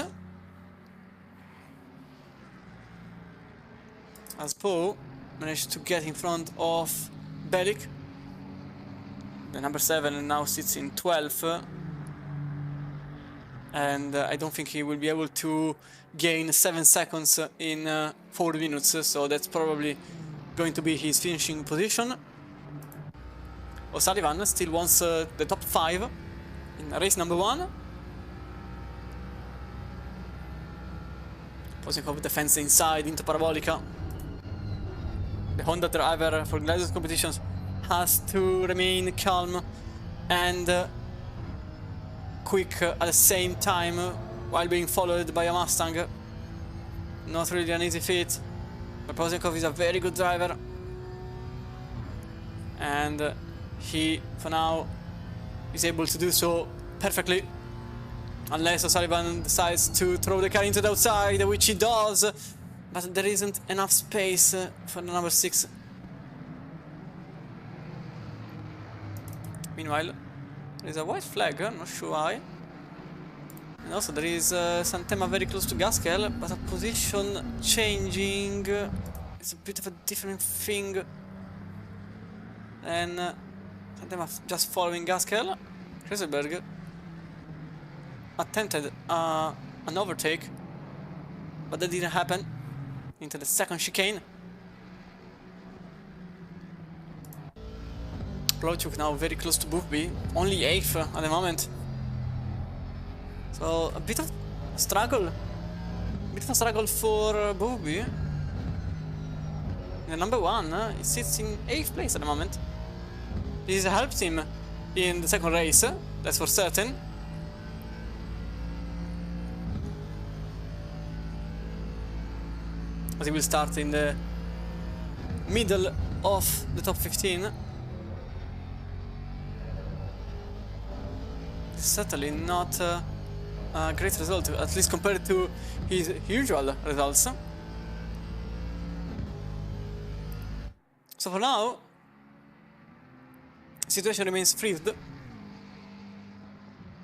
As Poe managed to get in front of Bellic. The number 7 now sits in 12th. And I don't think he will be able to gain 7 seconds in 4 minutes, so that's probably going to be his finishing position. O'Sullivan still wants the top 5 in race number 1. Poznikov defends inside into Parabolica. The Honda driver for Gladius competitions has to remain calm and quick at the same time while being followed by a Mustang. Not really an easy feat, but Poznikov is a very good driver, and he, for now, is able to do so perfectly, unless O'Sullivan decides to throw the car into the outside, which he does, but there isn't enough space for the number 6. Meanwhile, there is a white flag, not sure why. And also there is Santema very close to Gaskell, but a position changing is a bit of a different thing. And Santema just following Gaskell. Kreselberg attempted an overtake, but that didn't happen. Into the second chicane. Plovchuk now very close to Bufby, only 8th at the moment. So a bit of struggle. For Bufby. The number 1, he sits in 8th place at the moment. This helped him in the second race, that's for certain. As he will start in the middle of the top 15. Certainly not a great result, at least compared to his usual results. So for now, the situation remains fluid.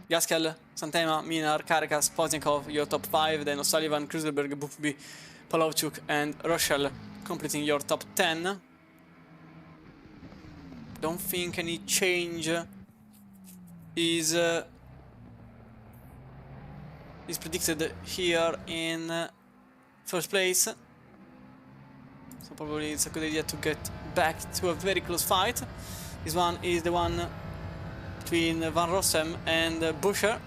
Gaskell, Santema, Minar, Karakas, Poznikov, your top 5, then O'Sullivan, Kreselberg, Bufby, Polovchuk and Rochelle completing your top 10. Don't think any change is predicted here in first place. So probably it's a good idea to get back to a very close fight. This one is the one between Van Rossem and Buescher.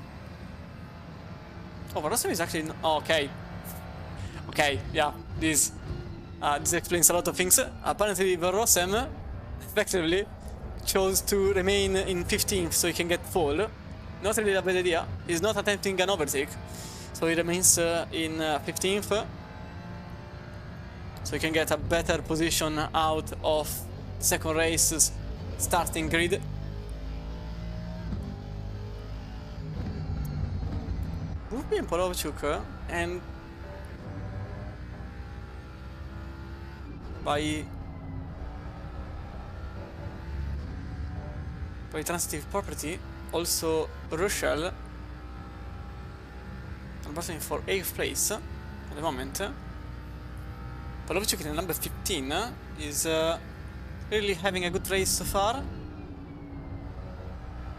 Oh, Van Rossem is actually... Oh, okay. Okay, yeah, this explains a lot of things. Apparently Van Rossem effectively chose to remain in 15th so he can get pole. Not really a bad idea. He's not attempting an overtake, so he remains in 15th. So he can get a better position out of second race's starting grid. Bufby and Polovchuk, and by transitive property, also Rochelle, I'm battling for 8th place at the moment. Polovchuk in number 15 is really having a good race so far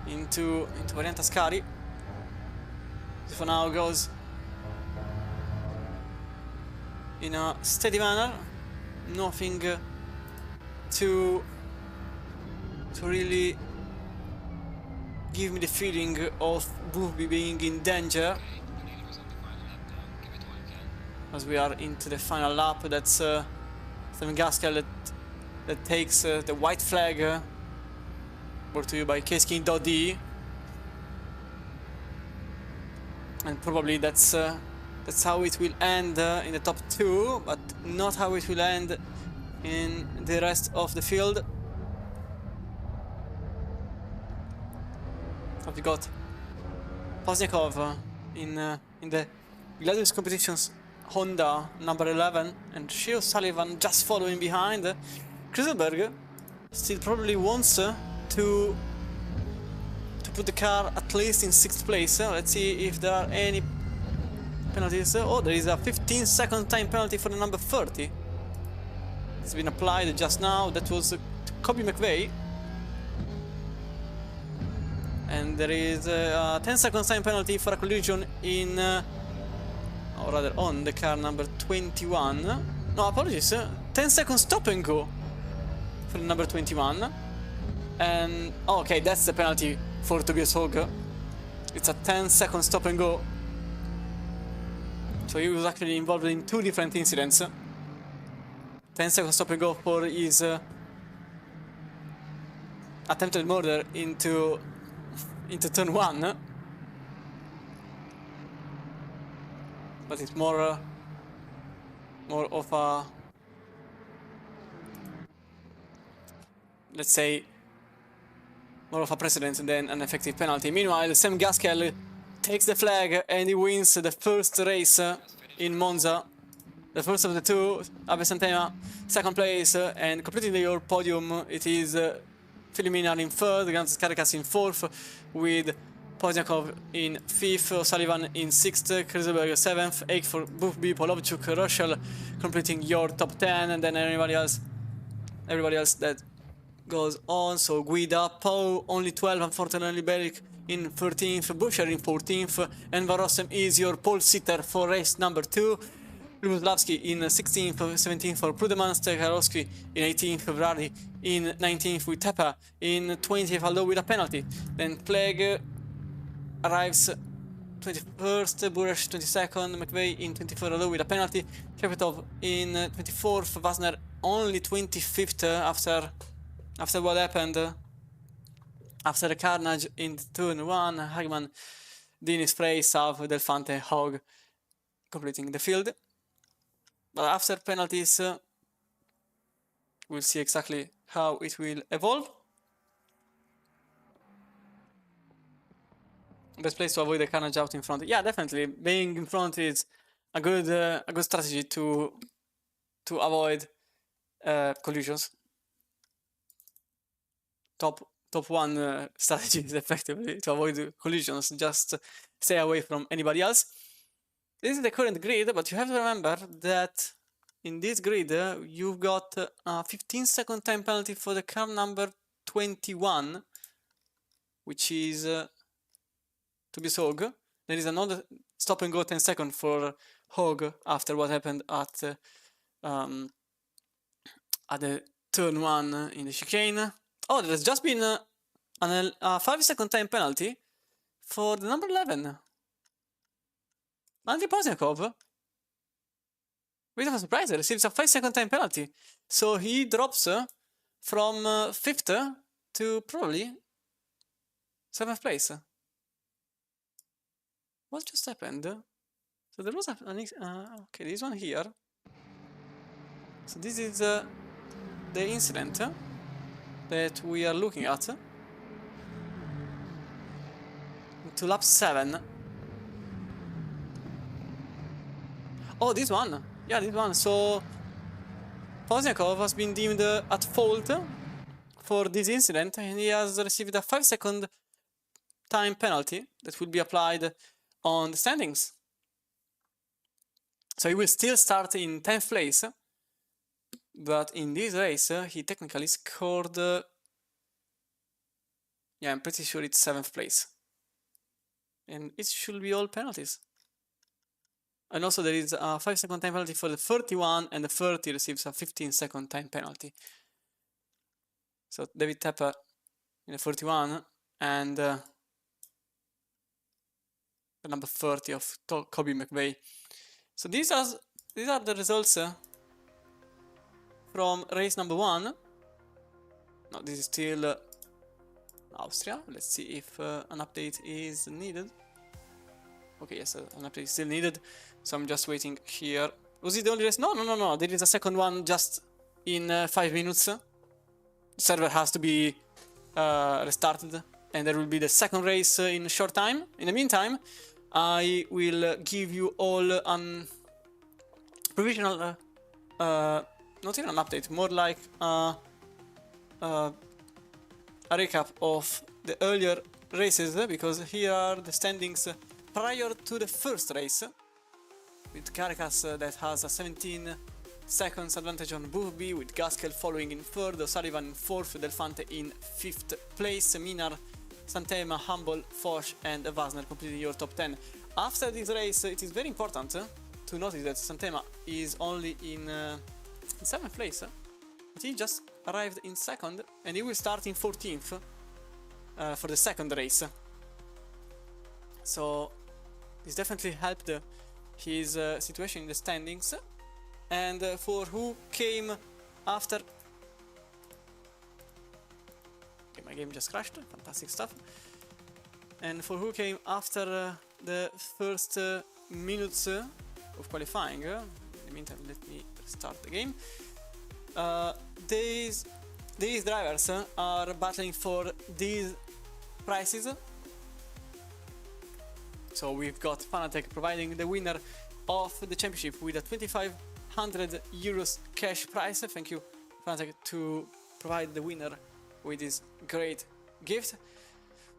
into Variante Ascari. For now goes in a steady manner, nothing to really give me the feeling of Bufby being in danger. As we are into the final lap, that's Steven Gaskell that takes the white flag brought to you by Kskin.d. And probably that's how it will end in the top 2, but not how it will end in the rest of the field. So we got Poznikov in the Gladius competitions Honda number 11, and Shea O'Sullivan just following behind. Kreselberg still probably wants to put the car at least in 6th place. Let's see if there are any penalties. Oh, there is a 15-second time penalty for the number 30. It's been applied just now. That was Kobe McVeigh. And there is a 10-second time penalty for a collision in, or rather on the car number 21. No, apologies. 10-second stop and go for the number 21. And oh, okay, that's the penalty for Tobias Hogg. It's a 10-second stop and go. So he was actually involved in 2 different incidents. 10-second stop and go for his attempted murder into turn 1. But it's more of a, let's say, more of a precedent than an effective penalty. Meanwhile, Sam Gaskell takes the flag and he wins the first race in Monza. The first of the 2, Abe Santema, 2nd place, and completing your podium, it is Filiminar in 3rd, Grandes Caracas in 4th, with Pozniakov in 5th, O'Sullivan in 6th, Kriselberg 7th, Eikfor, Bufby, Polovchuk, Russell completing your top 10, and then everybody else that goes on. So Guida, Pau only 12, unfortunately Beric in 13th, Buscher in 14th, and Van Rossem is your pole sitter for race number 2. Luboslavski in 16th, 17th for Prudemans, Stekarowski in 18th, Vradi in 19th with Tepa in 20th, although with a penalty. Then Plague arrives 21st, Buresh 22nd, McVeigh in 23rd, although with a penalty. Shepetov in 24th, Wasner only 25th after what happened after the carnage in turn 1. Hagman, Diniz, Frey, Sav, Delfante, Hogg completing the field. But after penalties, we'll see exactly how it will evolve. Best place to avoid the carnage out in front. Yeah, definitely. Being in front is a good strategy to avoid collisions. Top 1 strategy is effectively to avoid collisions. Just stay away from anybody else. This is the current grid, but you have to remember that in this grid you've got a 15-second time penalty for the car number 21, which is Tobias Hogg. There is another stop and go 10 seconds for Hogg after what happened at the turn 1 in the chicane. Oh, there's just been a 5-second time penalty for the number 11. Andrei Pozniakov, bit of a surprise, receives a 5-second time penalty. So he drops from 5th to probably 7th place. What just happened? So there was okay, this one here. So this is the incident that we are looking at. To lap 7. Oh, this one. Yeah, this one. So Pozniakov has been deemed at fault for this incident, and he has received a 5-second time penalty that will be applied on the standings. So he will still start in 10th place, but in this race he technically scored, yeah, I'm pretty sure it's 7th place. And it should be all penalties. And also there is a 5-second time penalty for the 31, and the 30 receives a 15-second time penalty. So David Tepper in the 41, and the number 30 of Kobe McVeigh. So these are the results from race number 1. No, this is still Austria. Let's see if an update is needed. Okay, yes, an update is still needed. So I'm just waiting here. Was it the only race? No. There is a second one just in 5 minutes. The server has to be restarted, and there will be the second race in a short time. In the meantime, I will give you all provisional, not even an update, more like a recap of the earlier races because here are the standings prior to the first race, with Caracas that has a 17 seconds advantage on Burby, with Gaskell following in third, O'Sullivan in fourth, Delfante in fifth place, Minar, Santema, Humble, Foch and Wasner completing your top 10. After this race, it is very important to notice that Santema is only in 7th place, but he just arrived in 2nd and he will start in 14th for the second race. So this definitely helped his situation in the standings. And for who came after... Okay, my game just crashed, fantastic stuff. And for who came after the first minutes of qualifying, in the meantime let me restart the game. These drivers are battling for these prizes. So we've got Fanatec providing the winner of the championship with a 2,500 euros cash prize. Thank you, Fanatec, to provide the winner with this great gift.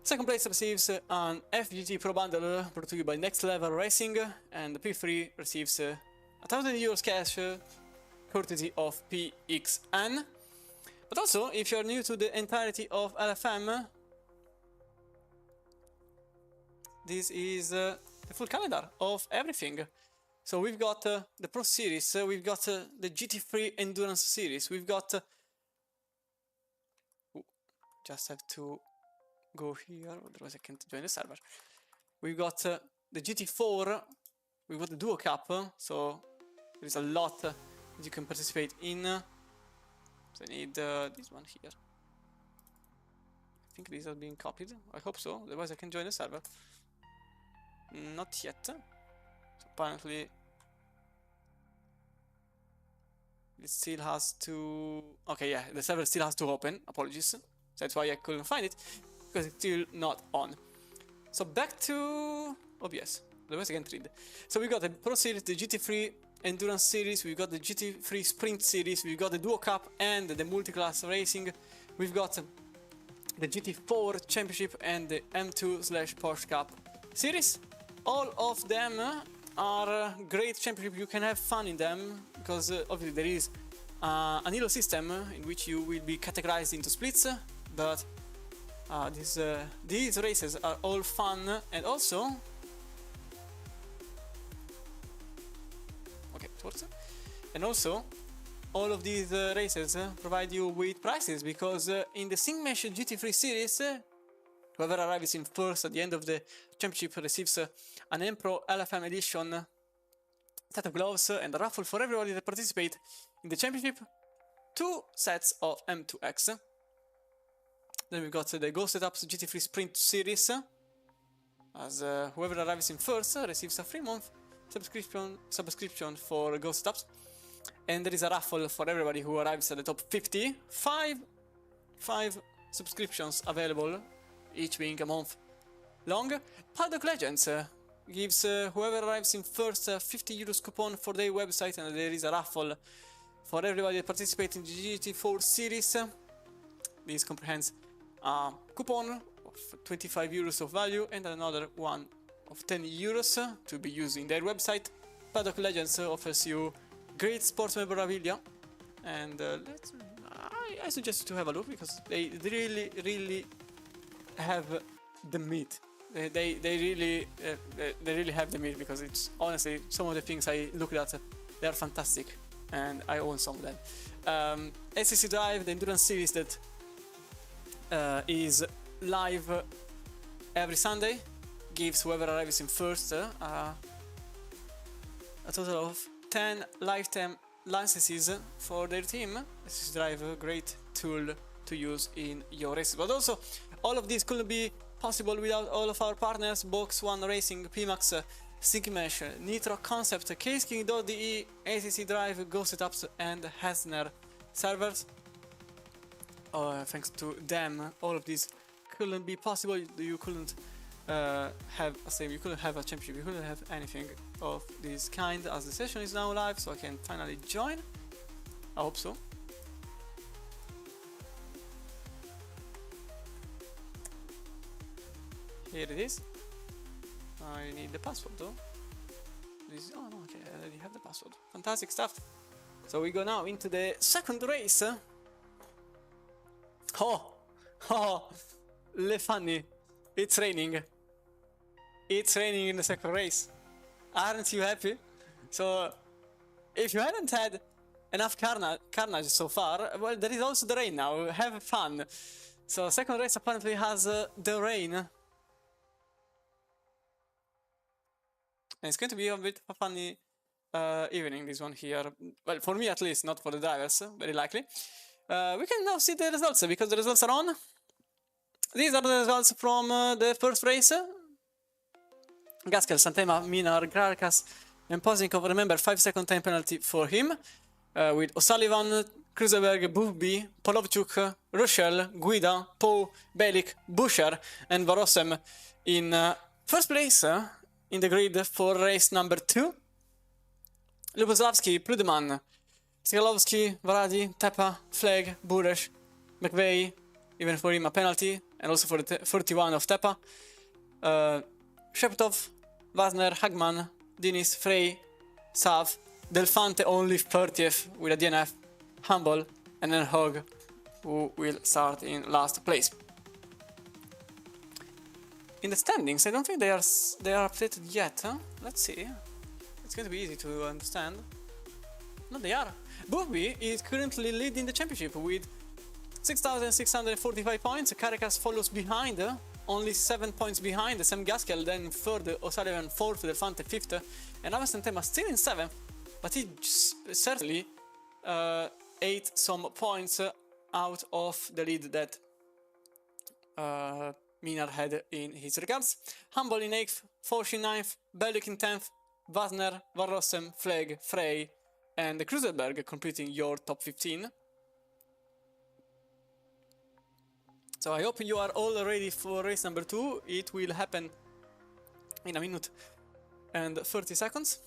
Second place receives an FGT Pro Bundle brought to you by Next Level Racing, and the P3 receives 1,000 euros cash courtesy of PXN. But also, if you're new to the entirety of LFM, this is the full calendar of everything. So we've got the Pro Series, we've got the GT3 Endurance Series, we've got... just have to go here, otherwise I can't join the server. We've got the GT4, we've got the Duo Cup, so there's a lot that you can participate in. So I need this one here. I think these are being copied, I hope so, otherwise I can join the server. Not yet. So apparently it still has to... Okay, yeah, the server still has to open, apologies. So that's why I couldn't find it, because it's still not on. So back to OBS, otherwise I can't read. So we got the Pro Series, the GT3 Endurance Series, we've got the GT3 Sprint Series, we've got the Duo Cup and the Multiclass Racing, we've got the GT4 Championship and the M2/Porsche Cup Series. All of them are great championship, you can have fun in them, because obviously there is an elo system in which you will be categorized into splits, but these races are all fun, and also... Okay, it works. And also, all of these races provide you with prizes, because in the SingMesh GT3 series, whoever arrives in first at the end of the championship receives an M-Pro LFM edition set of gloves and a raffle for everybody that participate in the championship, 2 sets of M2X. Then we've got the Ghost Setups GT3 Sprint Series, as whoever arrives in first receives a 3-month subscription for Ghost Setups. And there is a raffle for everybody who arrives at the top 50, 5 subscriptions available, each being a month long. Paddock Legends gives whoever arrives in first a 50 euros coupon for their website, and there is a raffle for everybody that participates in the GT4 series. This comprehends a coupon of 25 euros of value and another one of 10 euros to be used in their website. Paddock Legends offers you great sports memorabilia, and I suggest you to have a look, because they really have the meat. They really have the meat, because it's honestly some of the things I looked at, they are fantastic, and I own some of them. SEC Drive, the endurance series that is live every Sunday, gives whoever arrives in first a total of 10 lifetime licenses for their team. SEC Drive, a great tool to use in your races. But also, all of this couldn't be possible without all of our partners: Box One Racing, Pimax, SingMesh, Nitro Concept, CaseKing.de, ACC Drive, Ghost Setups, and Hesner servers. Thanks to them, all of this couldn't be possible. You couldn't have a save, you couldn't have a championship, you couldn't have anything of this kind. As the session is now live, so I can finally join. I hope so. Here it is. I need the password though. Oh no, okay, I already have the password. Fantastic stuff. So we go now into the second race. Oh, le funny. It's raining. It's raining in the second race. Aren't you happy? So, if you hadn't had enough carnage so far, well, there is also the rain now. Have fun. So, second race apparently has the rain. And it's going to be a bit of a funny evening, this one here. Well, for me at least, not for the drivers, very likely. We can now see the results, because the results are on. These are the results from the first race. Gaskell, Santema, Minar, Grarkas, and Poznikov. Remember, 5-second time penalty for him. With O'Sullivan, Kruseberg, Bufby, Polovchuk, Rochelle, Guida, Poe, Belik, Buscher, and Varosem in first place in the grid for race number 2. Luboslavski, Prudeman, Strigalowski, Varadi, Tepa, Flegg, Buresh, McVeigh, even for him a penalty, and also for the 41 of Tepa. Sheptov, Wasner, Hagman, Dinis, Frey, Sav, Delfante only 30th with a DNF, Humble, and then Hog, who will start in last place. In the standings, I don't think they are updated yet. Huh? Let's see. It's going to be easy to understand. No, they are. Bufby is currently leading the championship with 6,645 points. Caracas follows behind, only 7 points behind. Sam Gaskell then third, O'Sullivan fourth, Delfante fifth, and Avastan Tema still in seventh, but he certainly ate some points out of the lead that Minar had in his regards. Humble in 8th, Forsh in 9th, Belik in 10th, Wasner, Varrossem, Flegg, Frey, and Kruselberg completing your top 15. So I hope you are all ready for race number 2. It will happen in a minute and 30 seconds.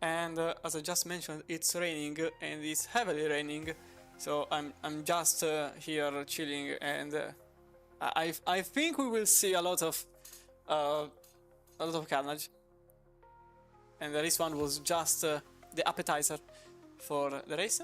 And as I just mentioned, it's raining, and it's heavily raining. So I'm just here chilling, and I think we will see a lot of carnage. And this one was just the appetizer for the race.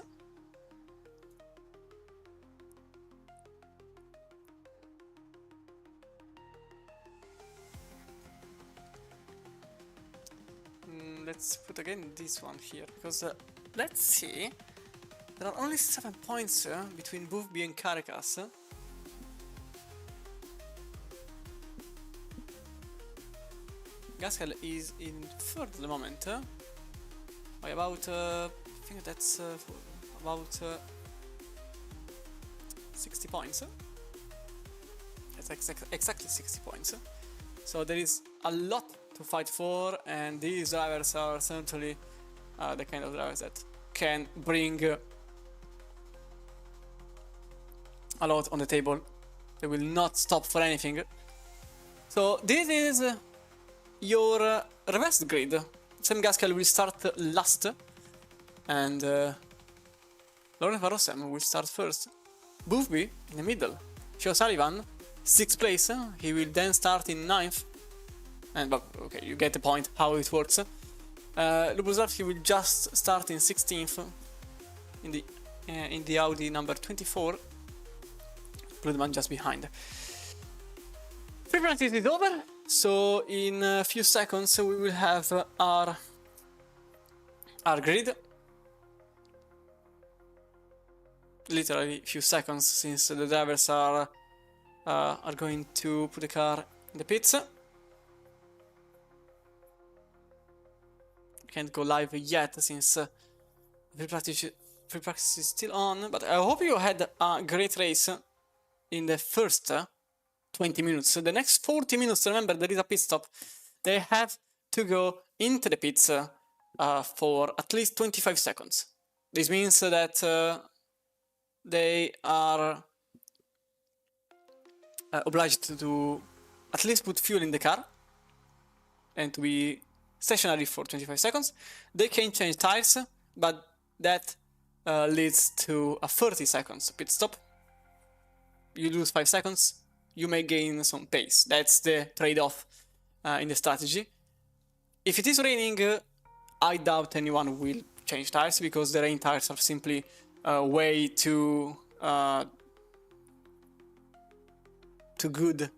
Let's put again this one here, because let's see, there are only 7 points between Bufby and Caracas. Gaskell is in third at the moment, by about, I think that's about 60 points. That's exactly 60 points. So there is a lot to fight for, and these drivers are certainly the kind of drivers that can bring a lot on the table. They will not stop for anything. So this is your reverse grid. Sam Gaskell will start last, and Laurent Varrossem will start first. Bufby in the middle. Joe Sullivan, 6th place. He will then start in 9th. And okay, you get the point how it works. Lubozowski will just start in 16th in the Audi number 24. Prudman just behind. Free practice is over, so in a few seconds we will have our grid. Literally few seconds, since the drivers are going to put the car in the pits. Can't go live yet since free practice is still on, but I hope you had a great race in the first 20 minutes. The next 40 minutes, remember, there is a pit stop. They have to go into the pits for at least 25 seconds. This means that they are obliged to at least put fuel in the car and to be stationary for 25 seconds. They can change tires, but that leads to a 30 seconds pit stop. You lose 5 seconds, you may gain some pace. That's the trade-off in the strategy. If it is raining, I doubt anyone will change tires, because the rain tires are simply way too good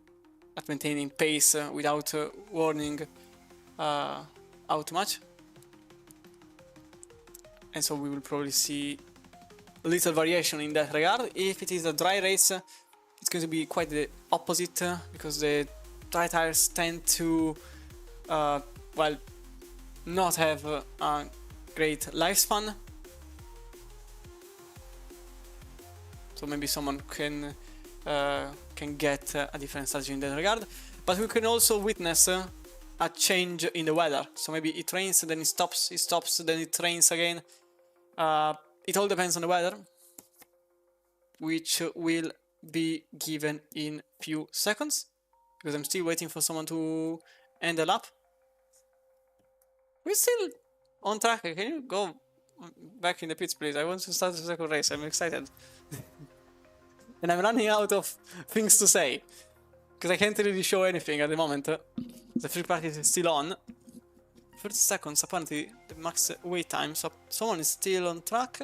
at maintaining pace without warning out too much. And so we will probably see little variation in that regard. If it is a dry race, it's going to be quite the opposite, because the dry tires tend to, well, not have a great lifespan. So maybe someone can get a different strategy in that regard. But we can also witness a change in the weather. So maybe it rains, then it stops, then it rains again. It all depends on the weather, which will be given in few seconds, because I'm still waiting for someone to end the lap. We're still on track. Can you go back in the pits, please? I want to start the second race. I'm excited. And I'm running out of things to say, because I can't really show anything at the moment. The free practice is still on. 30 seconds, apparently the max wait time, so someone is still on track.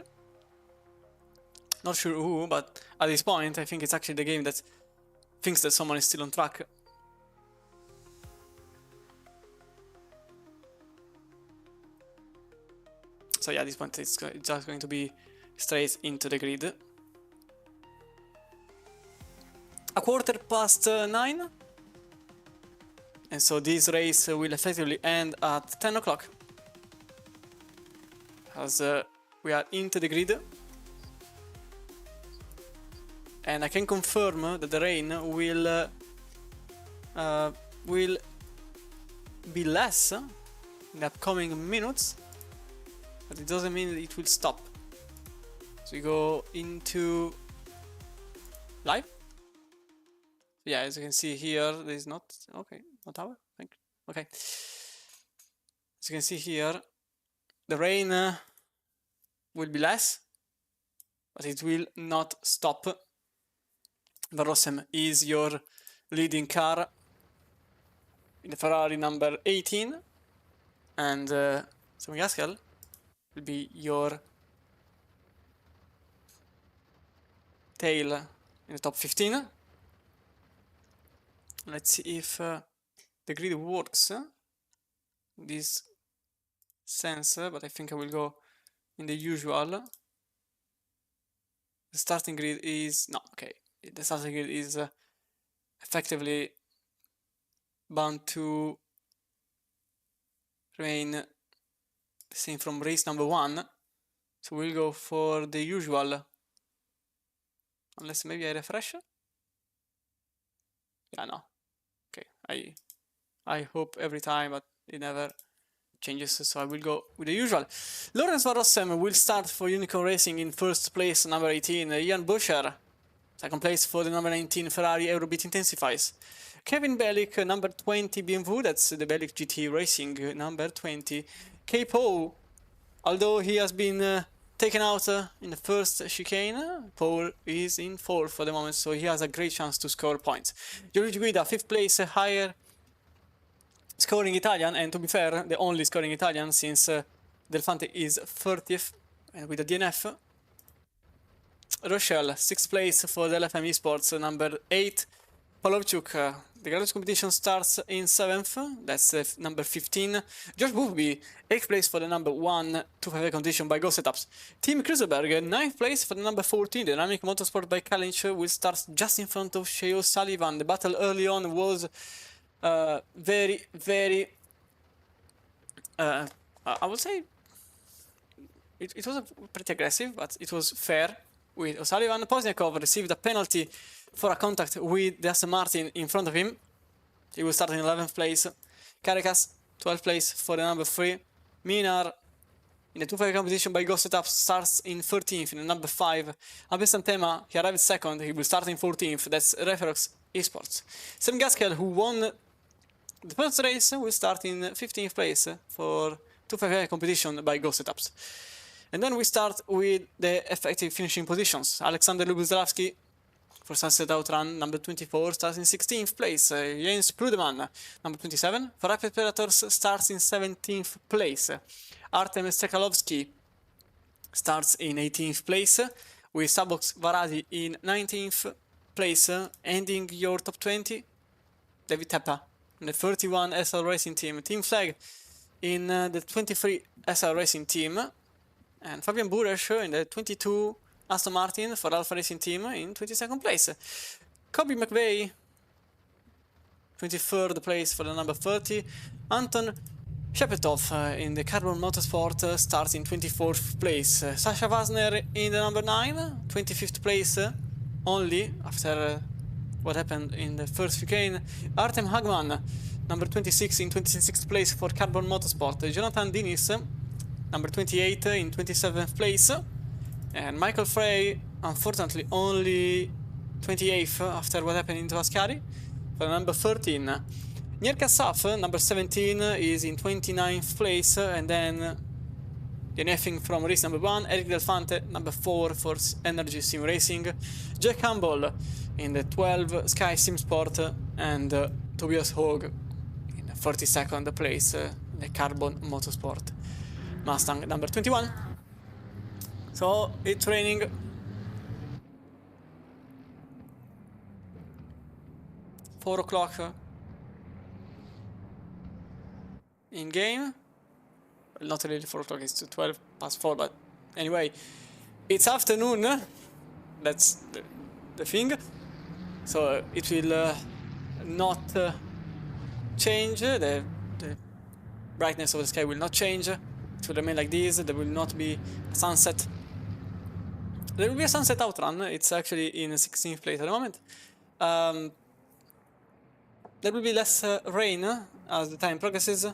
Not sure who, but at this point I think it's actually the game that thinks that someone is still on track. So yeah, at this point it's just going to be straight into the grid. 9:15. And so this race will effectively end at 10 o'clock. As we are into the grid. And I can confirm that the rain will be less in the upcoming minutes. But it doesn't mean that it will stop. So we go into live. Yeah, as you can see here, there is not... Okay, no tower, thank you. Okay. As you can see here, the rain will be less, but it will not stop. Van Rossem is your leading car in the Ferrari number 18, and Sebastian Gasquel will be your tail in the top 15. Let's see if the grid works in this sense, but I think I will go in the usual. The starting grid is... no, okay. The starting grid is effectively bound to remain the same from race number 1. So we'll go for the usual. Unless maybe I refresh. Yeah, no. Okay, I hope every time, but it never changes, so I will go with the usual. Lawrence Van Rossem will start for Unicorn Racing in first place, number 18. Ian Buescher, second place for the number 19 Ferrari Eurobeat Intensifies. Kevin Bellick, number 20 BMW, that's the Bellick GT Racing, number 20. K-Paul, although he has been taken out in the first chicane, Paul is in 4th for the moment, so he has a great chance to score points. Giorgio Guida, 5th place, higher scoring Italian, and to be fair, the only scoring Italian, since Delfante is 30th with a DNF. Rochelle, 6th place for the LFM Esports, number 8. Polovchuk, the garage competition starts in 7th, that's number 15. Josh Booby, 8th place for the number 1 258 competition by Go Setups. Tim Kruseberg, 9th place for the number 14. The Dynamic Motorsport by Kalinch will start just in front of Shea O'Sullivan. The battle early on was very, I would say it was pretty aggressive, but it was fair with O'Sullivan. Pozniakov received a penalty for a contact with the Aston Martin in front of him. He will start in 11th place. Caracas, 12th place for the number 3. Minar, in the 2-5 competition by Go Setup, starts in 13th in the number 5. Abel Santema, he arrived 2nd, he will start in 14th, that's Referox Esports. Sam Gaskell, who won the first race, will start in 15th place for 2-5 competition by Go Setups. And then we start with the effective finishing positions. Alexander Lubuslavski, for Sunset Outrun. Number 24 starts in 16th place. Jens Prudeman, number 27, for Rapid Predators, starts in 17th place. Artem Strekalovsky starts in 18th place, with Sabox Varadi in 19th place, ending your top 20. David Teppa in the 31 SL Racing Team. Team Flag in the 23 SL Racing Team. And Fabian Buresh in the 22 Aston Martin for Alpha Racing Team in 22nd place. Kobe McVeigh, 23rd place for the number 30. Anton Shepetov in the Carbon Motorsport starts in 24th place. Sasha Wasner in the number 9, 25th place only after what happened in the first chicane. Artem Hagman, number 26 in 26th place for Carbon Motorsport. Jonathan Dinis, number 28 in 27th place. And Michael Frey, unfortunately, only 28th after what happened in Ascari for number 13. Nierka Saf, number 17, is in 29th place, and then DNFing from race number 1, Eric Delfante, number 4 for Energy Sim Racing, Jack Campbell in the 12 Sky Sim Sport, and Tobias Hoag in the 42nd place, the Carbon Motorsport Mustang number 21. So it's raining. Four o'clock in game. Well, not really 4 o'clock, it's 12 past 4, but anyway, it's afternoon. That's the thing. So it will not change. The brightness of the sky will not change. It will remain like this. There will not be a sunset. There will be a sunset outrun. It's actually in 16th place at the moment. There will be less rain as the time progresses.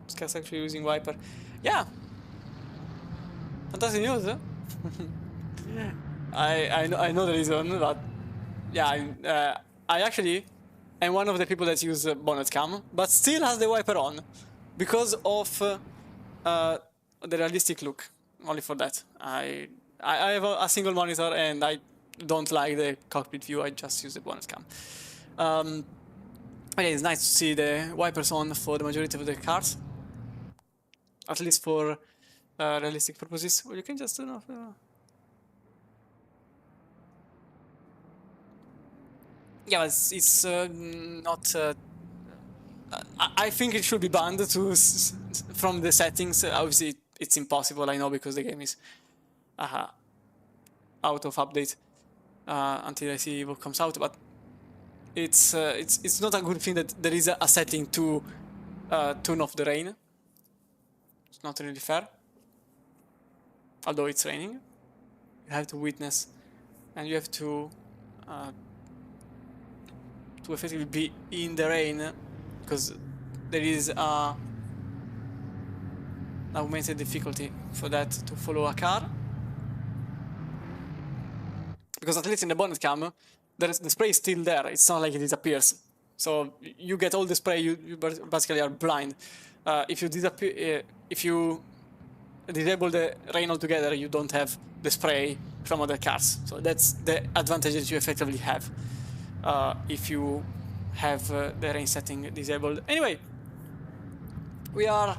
This guy's actually using wiper. Yeah. Fantastic news. I know the reason, but yeah, I actually am one of the people that use bonnet cam, but still has the wiper on because of the realistic look. Only for that. I have a single monitor and I don't like the cockpit view. I just use the bonnet cam. But yeah, it's nice to see the wipers on for the majority of the cars, at least for realistic purposes. Well, you can just turn off. Yeah, it's not. I think it should be banned from the settings. Obviously, it's impossible. I know, because the game is out of update until I see what comes out. But it's not a good thing that there is a setting to turn off the rain. It's not really fair. Although it's raining, you have to witness, and you have to effectively be in the rain, because there is a augmented difficulty for that to follow a car. Because at least in the bonnet cam, the spray is still there. It's not like it disappears. So you get all the spray. You basically are blind. If you disable the rain altogether, you don't have the spray from other cars. So that's the advantage that you effectively have if you have the rain setting disabled. Anyway, we are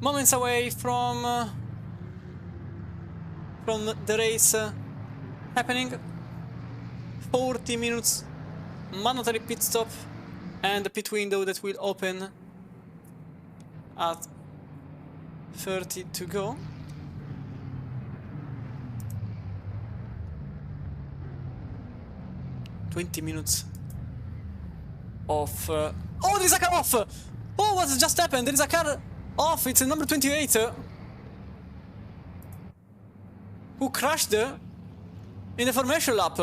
moments away from the race happening. 40 minutes mandatory pit stop and the pit window that will open at 30 to go. $20 minutes of oh, there is a car off. Oh, what just happened? There is a car off. It's a number 28 who crashed in the formation lap.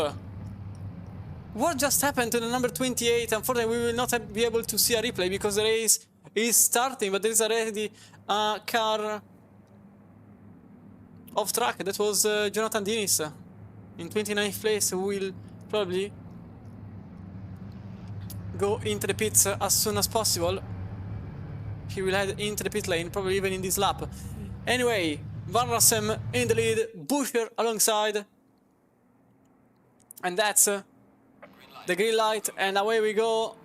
What just happened to the number 28? Unfortunately, we will not be able to see a replay because the race is starting, but there is already a car off track. That was Jonathan Dinis in 29th place, who will probably go into the pits as soon as possible. He will head into the pit lane, probably even in this lap. Anyway, Van Rossem in the lead, Buescher alongside. And that's the green light, and away we go.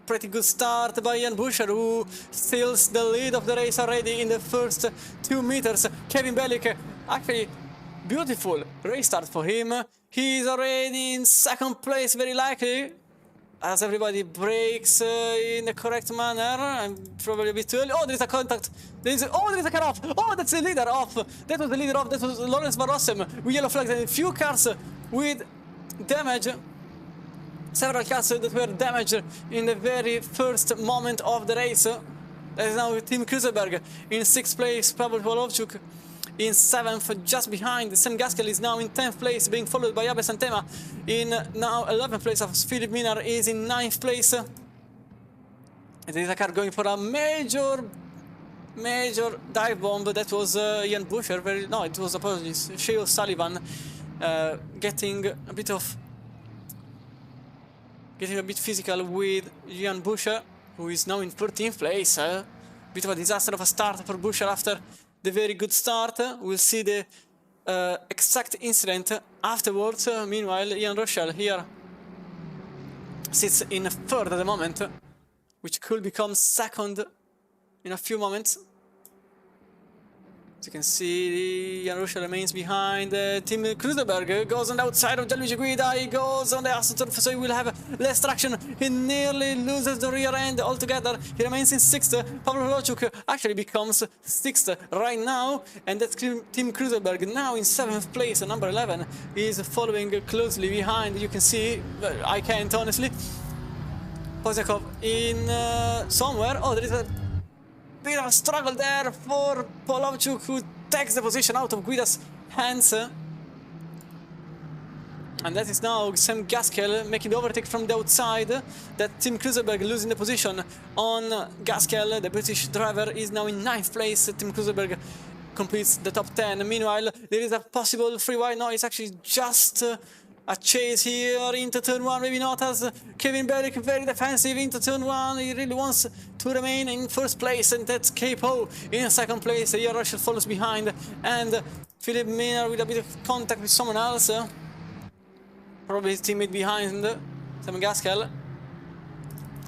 Pretty good start by Ian Buescher, who steals the lead of the race already in the first 2 meters. Kevin Bellick, actually beautiful race start for him. He's already in second place, very likely, as everybody brakes in the correct manner. I'm probably a bit too early. Oh, there is a contact. There is a cut-off. Oh, that's the leader off. That was the leader off. That was Lawrence Van Rossem with yellow flags, and a few cars with damage. Several cars that were damaged in the very first moment of the race. That is now Tim Kruseberg in 6th place, Pavel Polovchuk in 7th, just behind. Sam Gaskell is now in 10th place, being followed by Abe Santema in now 11th place. Of Philip Minar is in 9th place. There is a car going for a major dive bomb. That was Ian Buescher. No, it was, apologies, Shea O'Sullivan getting a bit physical with Ian Buescher, who is now in 13th place. Bit of a disaster of a start for Buescher after the very good start. We'll see the exact incident afterwards. Meanwhile, Ian Rochelle here sits in 3rd at the moment, which could become 2nd in a few moments. As you can see, Ian Rochelle remains behind. Tim Kruseberg goes on the outside of Gianluigi Guida. He goes on the ascent, so he will have less traction. He nearly loses the rear end altogether. He remains in 6th. Pavel Polovchuk actually becomes 6th right now, and that's Tim Kruseberg now in 7th place. Number 11 is following closely behind. You can see, I can't honestly. Pozjakov in somewhere. Oh, there is a bit of a struggle there for Polovchuk, who takes the position out of Guida's hands. And that is now Sam Gaskell making the overtake from the outside. That Tim Kruseberg losing the position on Gaskell. The British driver is now in 9th place. Tim Kruseberg completes the top 10. Meanwhile, there is a possible free wide. No, it's actually just a chase here into turn 1, maybe not, as Kevin Bellick very defensive into turn 1. He really wants to remain in 1st place, and that's Capo in 2nd place. Ian Rochelle follows behind, and Philip Miner with a bit of contact with someone else. Probably his teammate behind, Sam Gaskell.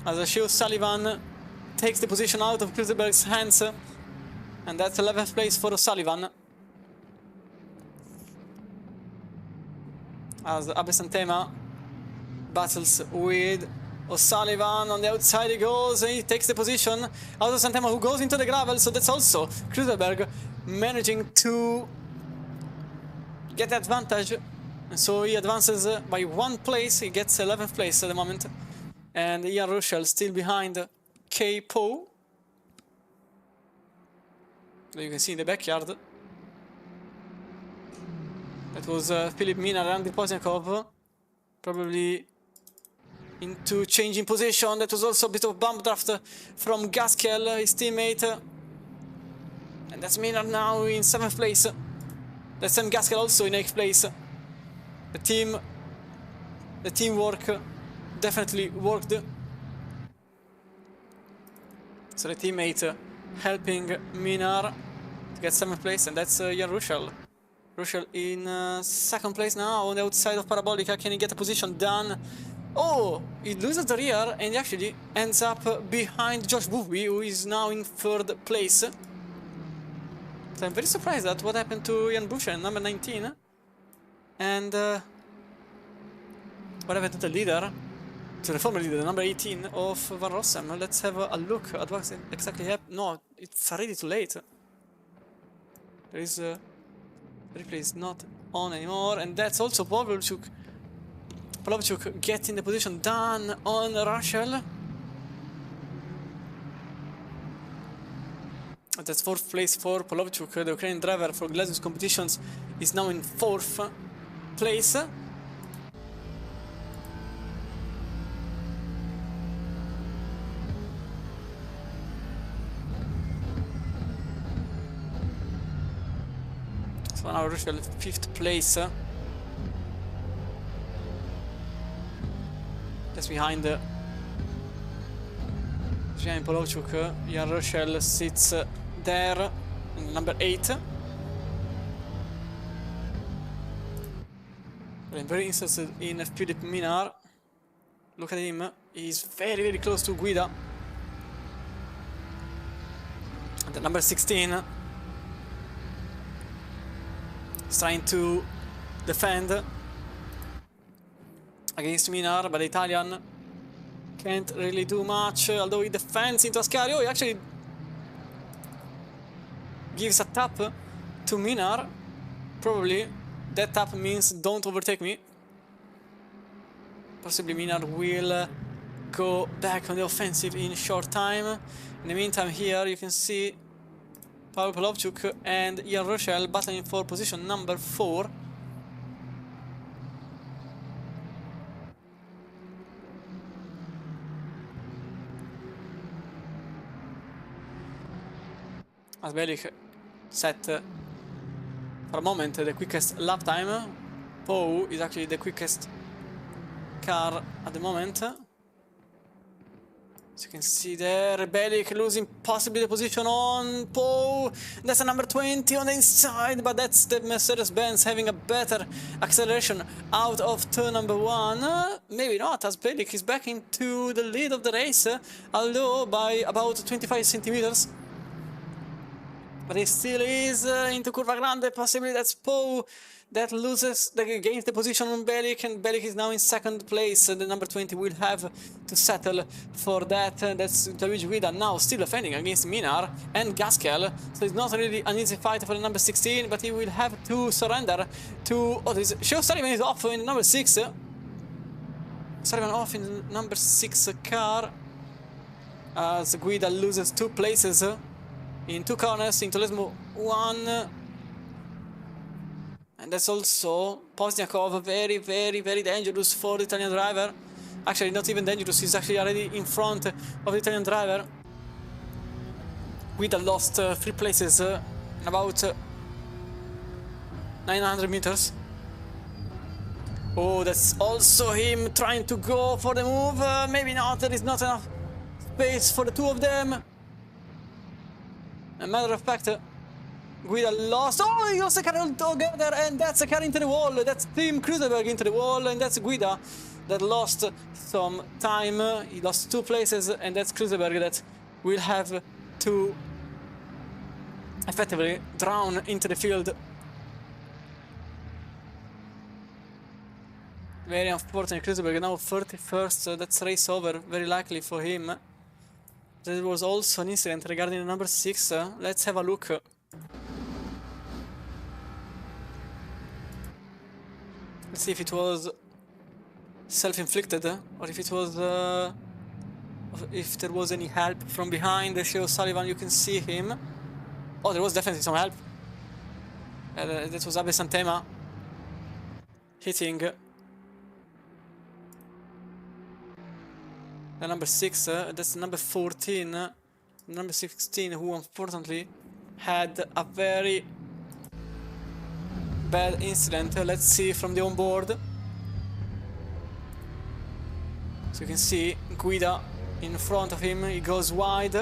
As Shea O'Sullivan takes the position out of Kruseberg's hands, and that's 11th place for O'Sullivan. As Abe Santema battles with O'Sullivan on the outside, he goes, and he takes the position out of Santema, who goes into the gravel. So that's also Kruseberg managing to get the advantage, and so he advances by 1 place. He gets 11th place at the moment, and Ian Rochelle still behind Capo. You can see in the backyard. That was Philip Mina and Andy Pozniakov, probably into changing position. That was also a bit of bump draft from Gaskell, his teammate. And that's Mina now in 7th place. That's Sam Gaskell also in 8th place. The teamwork definitely worked. So the teammate helping Minar to get 7th place, and that's Ian Rochelle. Rochelle in 2nd place now on the outside of Parabolica. Can he get a position done? Oh, he loses the rear, and he actually ends up behind Josh Booby, who is now in 3rd place. So I'm very surprised at what happened to Ian Buescher, number 19. And what happened to the leader, to the former leader, number 18 of Van Rossem. Let's have a look at what exactly happened. No, it's already too late. There is replay is not on anymore, and that's also Polovchuk getting the position done on Rochelle. That's 4th place for Polovchuk. The Ukrainian driver for Glasgow's competitions is now in 4th place. So now Rochelle 5th place. Just behind Polovchuk. Ian Rochelle sits there, number 8. I'm very interested in Philip Minar. Look at him, he's very, very close to Guida. And the number 16 is trying to defend against Minar, but the Italian can't really do much, although he defends into Ascari. Oh, he actually gives a tap to Minar. Probably that tap means don't overtake me. Possibly Minar will go back on the offensive in short time. In the meantime, here you can see Pavel Polovchuk and Ian Rochelle battling for position number 4. As Belik set for a moment the quickest lap time. Poe is actually the quickest car at the moment. As you can see there, Belik losing possibly the position on Poe. That's a number 20 on the inside, but that's the Mercedes-Benz having a better acceleration out of turn number 1. Maybe not, as Belik is back into the lead of the race, although by about 25 centimeters. But he still is into Curva Grande. Possibly that's Poe that loses, that gains the position on Belik, and Belik is now in second place. The number 20 will have to settle for that. That's Luigi Guida now still defending against Minar and Gaskell. So it's not really an easy fight for the number 16, but he will have to surrender to... Oh, this Joe Sullivan is off in number 6. Sullivan off in the number 6 car. As Guida loses 2 places in 2 corners into Lesmo 1. And that's also Pozniakov, very, very, very dangerous for the Italian driver. Actually, not even dangerous, he's actually already in front of the Italian driver. Guida lost 3 places in about 900 meters. Oh, that's also him trying to go for the move. Maybe not, there is not enough space for the 2 of them. A matter of fact, Guida lost. Oh, he lost the car altogether, and that's a car into the wall. That's Tim Kruseberg into the wall, and that's Guida that lost some time. He lost 2 places, and that's Kruseberg that will have to effectively drown into the field. Very unfortunate. Kruseberg now 31st. That's race over, very likely for him. There was also an incident regarding the number 6. Let's have a look. Let's see if it was self-inflicted or if it was if there was any help from behind. Joe Sullivan, you can see him. Oh, there was definitely some help. That was Abe Santema hitting the number 6. That's the number 14. Number 16, who unfortunately had a very bad incident. Let's see from the onboard. So you can see Guida in front of him. He goes wide.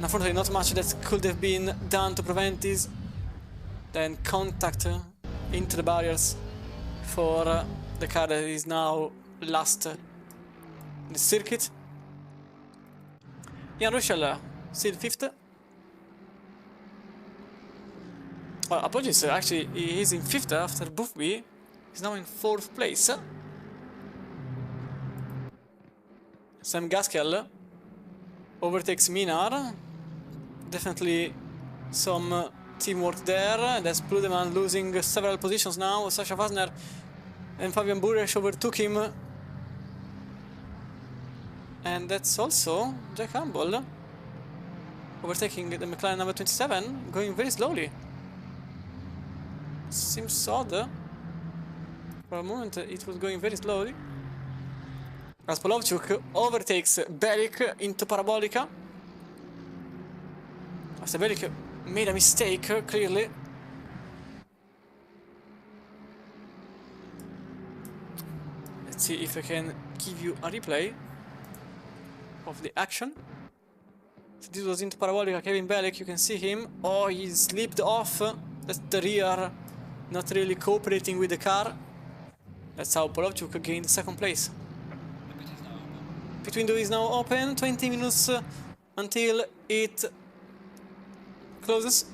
Unfortunately, not much that could have been done to prevent this. Then contact into the barriers for the car that is now last in the circuit. Ian Russell still 5th. Well, apologies, actually he is in 5th after Buffby. He's now in 4th place. Sam Gaskell overtakes Minar. Definitely some teamwork there. That's Bludeman losing several positions now. Sasha Wasner and Fabian Buresh overtook him. And that's also Jack Campbell overtaking the McLaren number 27, going very slowly. Seems odd. For a moment it was going very slowly. As Polovchuk overtakes Belik into Parabolica. After Belik made a mistake, clearly. Let's see if I can give you a replay of the action. So this was into Parabolica, Kevin Belik, you can see him. Oh, he slipped off. That's the rear not really cooperating with the car. That's how Polovchuk gained second place. Pit window is now open, 20 minutes until it closes.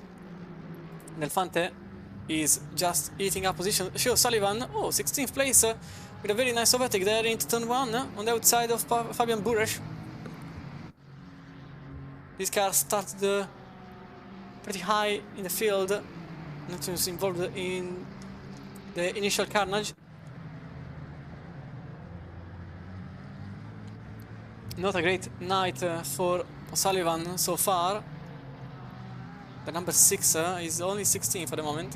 Nelfante is just eating up position. Sure, Sullivan, 16th place with a very nice overtake there into turn 1 on the outside of Fabian Buresh. This car started pretty high in the field, not involved in the initial carnage. Not a great night for O'Sullivan so far. The number 6 is only 16 for the moment.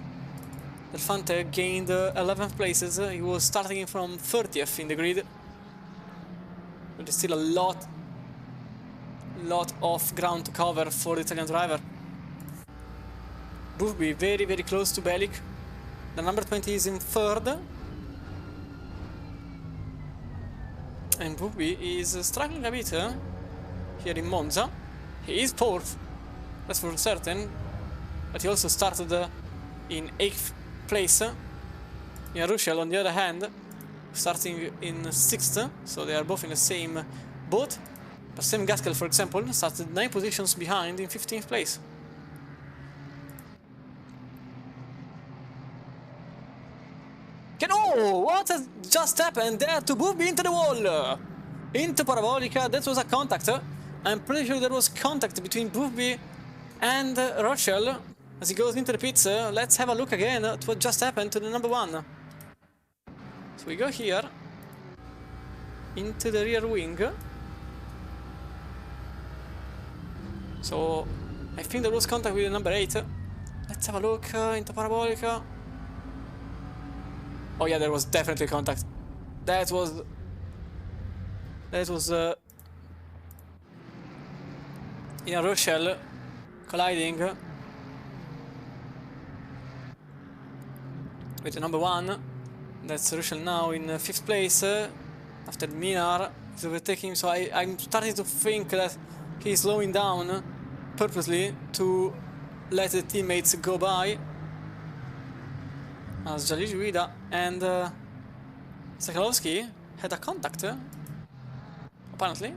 Delfante gained 11th places. He was starting from 30th in the grid. But there's still a lot of ground to cover for the Italian driver. Bufbi very, very close to Belic. The number 20 is in 3rd. And Bufbi is struggling a bit here in Monza. He is 4th, that's for certain. But he also started in 8th place. Jan Ruschel, on the other hand, starting in 6th. So they are both in the same boat. But Sam Gaskell, for example, started 9 positions behind in 15th place. Oh, what has just happened there to Bufbi into the wall? Into Parabolica, that was a contact. I'm pretty sure there was contact between Bufbi and Rochelle as he goes into the pits. Let's have a look again at what just happened to the number 1. So we go here into the rear wing. So I think there was contact with the number 8. Let's have a look into Parabolica. Oh yeah, there was definitely contact. That was Ian Rochelle colliding with the number 1. That's Rochelle now in 5th place after Minar is overtaking. So I'm starting to think that he's slowing down purposely to let the teammates go by. As Jalil Juida and Sakalovsky had a contact, apparently.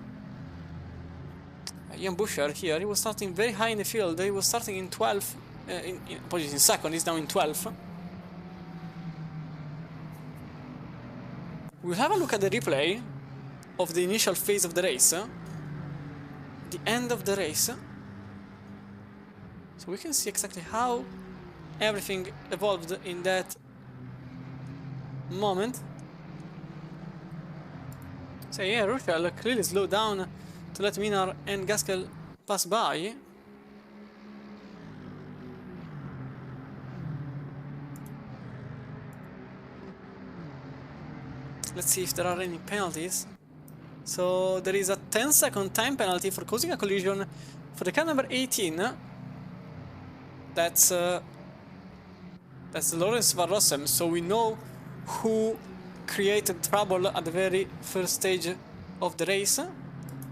Ian Buscher here, he was starting very high in the field. He was starting in 12th, in 2nd, he's now in 12th. We'll have a look at the replay of the initial phase of the race, the end of the race. So we can see exactly how everything evolved in that moment. So yeah, Ruchel clearly slowed down to let Minar and Gaskell pass by. Let's see if there are any penalties. So there is a 10-second time penalty for causing a collision for the car number 18. That's Lawrence Van Rossem, so we know who created trouble at the very first stage of the race.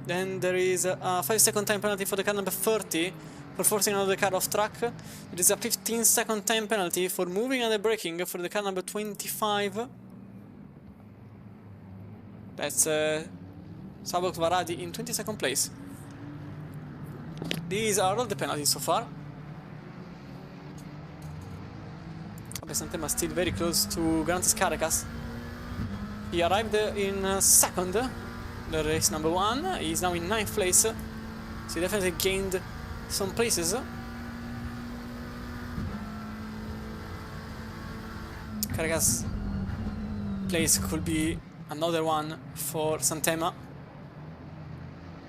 Then there is a 5-second time penalty for the car number 30 for forcing another car off track. There is a 15-second time penalty for moving and braking for the car number 25. That's Sabok Varadi in 22nd place. These are all the penalties so far. Santema still very close to Grantes Caracas. He arrived in 2nd, the race number 1. He's now in 9th place, so he definitely gained some places. Caracas' place could be another one for Santema.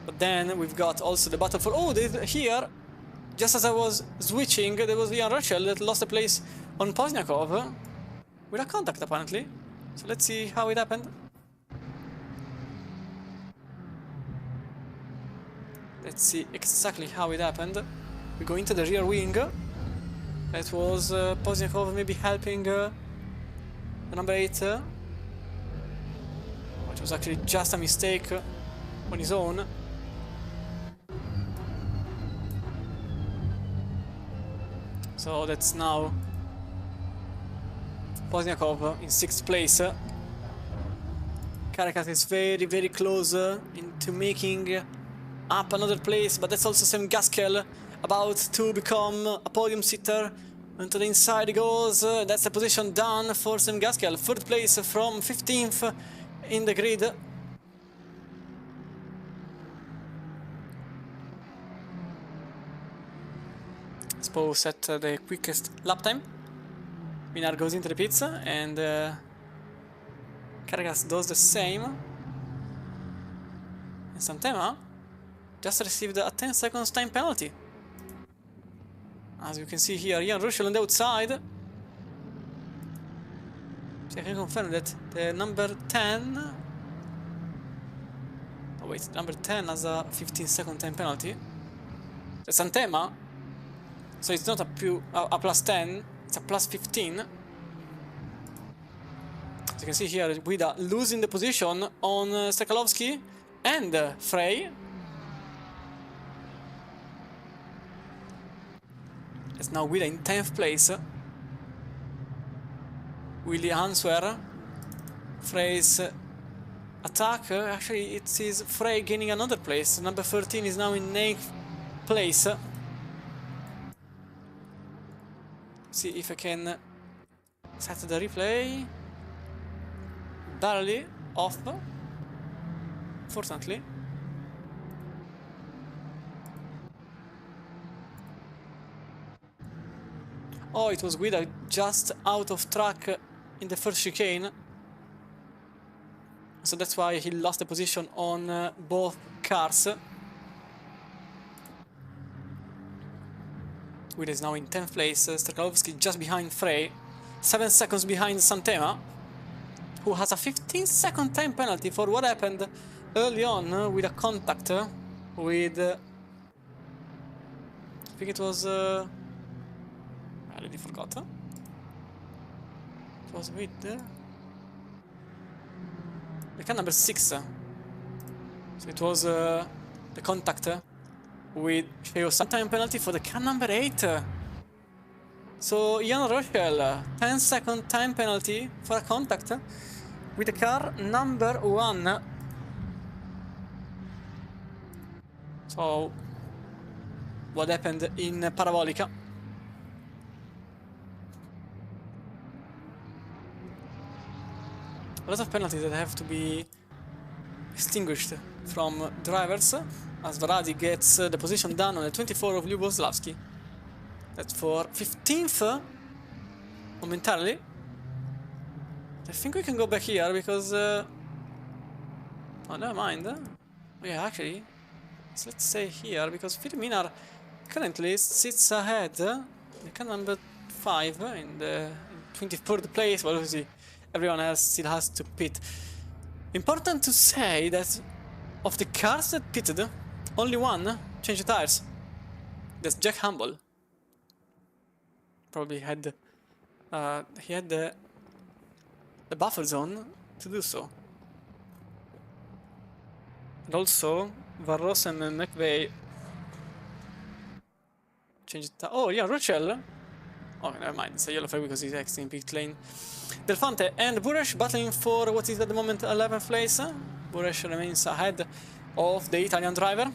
But then we've got also the battle for... here, just as I was switching, there was Ian Rochelle that lost a place on Pozniakov with a contact apparently. So let's see how it happened. Let's see exactly how it happened. We go into the rear wing. That was Pozniakov maybe helping the number 8. Which was actually just a mistake on his own. So that's now Pozniakov in 6th place Caracas is very, very close into making up another place, but that's also Sam Gaskell about to become a podium sitter. And to the inside he goes. That's the position done for Sam Gaskell. 3rd place from 15th in the grid. Spo set the quickest lap time. Minar goes into the pits and Caracas does the same. And Santema just received a 10 seconds time penalty. As you can see here, Ian Russell on the outside. So I can confirm that the number 10... Oh wait, number 10 has a 15-second time penalty. The Santema, so it's not a plus 10, it's a plus 15. As you can see here, Guida losing the position on Strzekalowski and Frey. It's now Guida in 10th place. Willie Answer. Frey's attack. Actually, it is Frey gaining another place. Number 13 is now in 9th place. See if I can set the replay. Barely off, fortunately. Oh, it was Guida just out of track in the first chicane. So that's why he lost the position on both cars. Guida is now in 10th place. Strzekalowski just behind Frey. 7 seconds behind Santema, who has a 15-second time penalty for what happened early on with a contact with... I think it was... I already forgot. It was with the car number 6. So it was the contact with Sheo. Time penalty for the car number 8. So Ian Rochelle, 10-second time penalty for a contact with the car number 1. So what happened in Parabolica? A lot of penalties that have to be extinguished from drivers, as Varadi gets the position done on the 24 of Luboslavski. That's for 15th momentarily. I think we can go back here because... oh, never mind. Oh, yeah, actually, so let's stay here because Firminar currently sits ahead. The car number 5 in the 23rd place, but obviously everyone else still has to pit. Important to say that of the cars that pitted, only one changed tires. That's Jack Humble. Probably had he had the buffer zone to do so. And also Varros and McVeigh changed tires. Oh yeah, Rochelle. Oh, never mind, it's a yellow flag because he's exiting pit lane. Delfante and Buresh battling for what is at the moment 11th place. Buresh remains ahead of the Italian driver.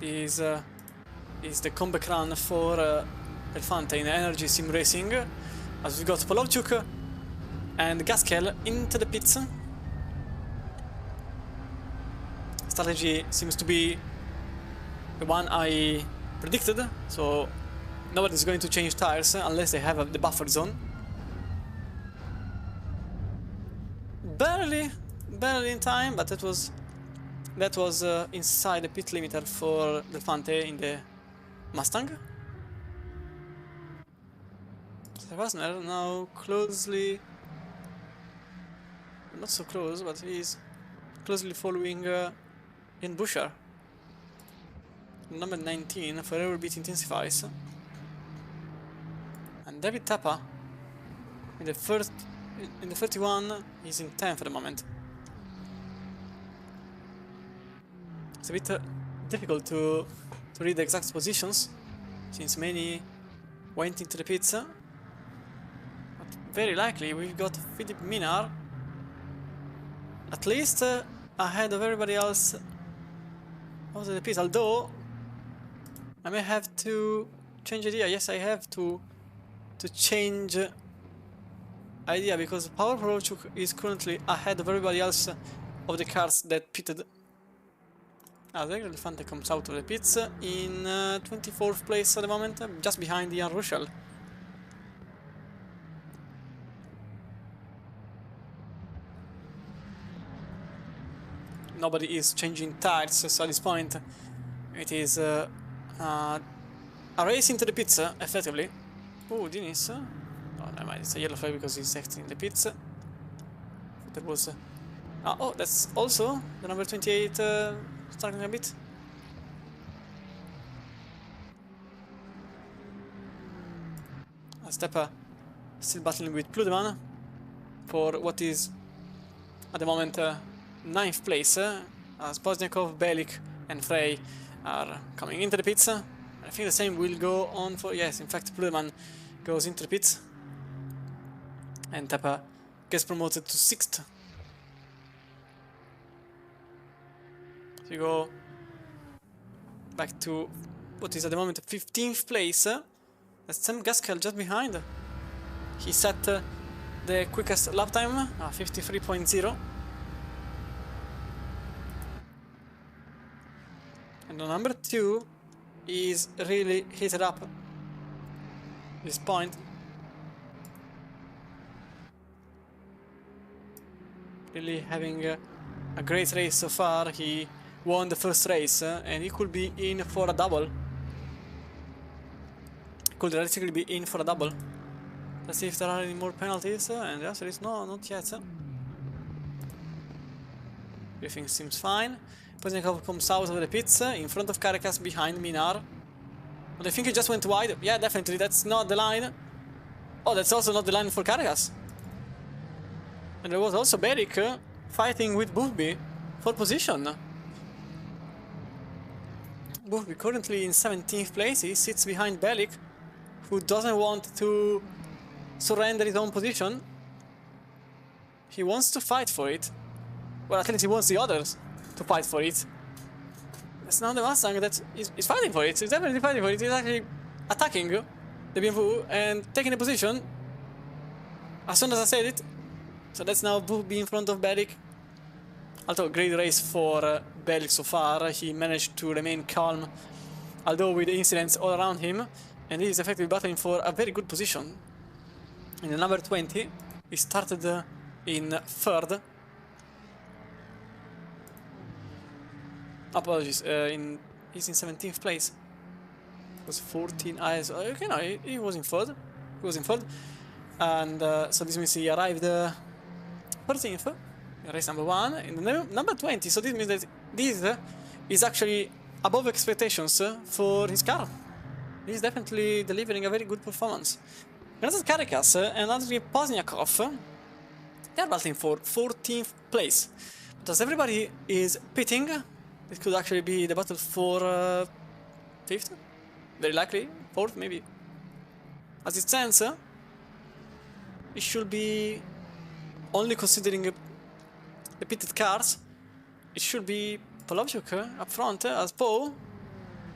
Is the comeback run for Delfante in Energy Sim Racing, as we got Polovchuk and Gaskell into the pits. Strategy seems to be the one I predicted, so nobody's going to change tires unless they have the buffer zone. Barely in time, but that was inside the pit limiter for Delfante in the Mustang. Wasner now closely, not so close, but he's closely following Ian Busher. Number 19, forever beat intensifies. And David Tappa in the 31 is in 10th for the moment. It's a bit difficult to to read the exact positions, since many went into the pits. But very likely we've got Philip Minar at least ahead of everybody else out of the pits, although I may have to change idea. Yes, I have to change idea, because Power Polovchuk is currently ahead of everybody else of the cars that pitted. The Elefante comes out of the pits in 24th place at the moment, just behind Ian Rushell. Nobody is changing tires, so at this point it is a race into the pits, effectively. Oh, Diniz. Oh, never mind, it's a yellow flag because he's exiting the pits. There was... oh, that's also the number 28 struggling a bit. Stepa still battling with Pludeman for what is at the moment 9th place, as Pozniakov, Belik and Frey are coming into the pits. I think the same will go on for... yes, in fact Pludeman goes into the pits and Tepa gets promoted to 6th. So you go back to what is at the moment 15th place. That's Sam Gaskell just behind. He set the quickest lap time, 53.0. And the number 2 is really heated up at this point. Really having a great race so far. He won the first race and he could be in for a double. Could realistically be in for a double. Let's see if there are any more penalties, and the answer is no, not yet. Everything seems fine. Poznikov comes out of the pits, in front of Caracas, behind Minar. But I think he just went wide. Yeah, definitely, that's not the line. Oh, that's also not the line for Caracas. And there was also Berik fighting with Buhby for position. Buhby currently in 17th place, he sits behind Belik, who doesn't want to surrender his own position. He wants to fight for it. Well, at least he wants the others to fight for it. It's now the Mustang that is fighting for it. He's definitely fighting for it. He's actually attacking the BMW and taking a position as soon as I said it. So that's now Buhby in front of Belik. Although great race for Belik so far. He managed to remain calm, although with incidents all around him. And he is effectively battling for a very good position. In the number 20, he started in 3rd. Apologies, he's in 17th place. It was 14 eyes. Okay, no, he was in 3rd. He was in 3rd. And so this means he arrived 13th. Race number 1 in the number 20. So this means that this is actually above expectations for his car. He's definitely delivering a very good performance. Another Caracas and Andrei Pozniakov, they are battling for 14th place. But as everybody is pitting, it could actually be the battle for 5th, very likely 4th maybe. As it stands, it should be, only considering the pitted cars, it should be Polovchuk up front, as Poe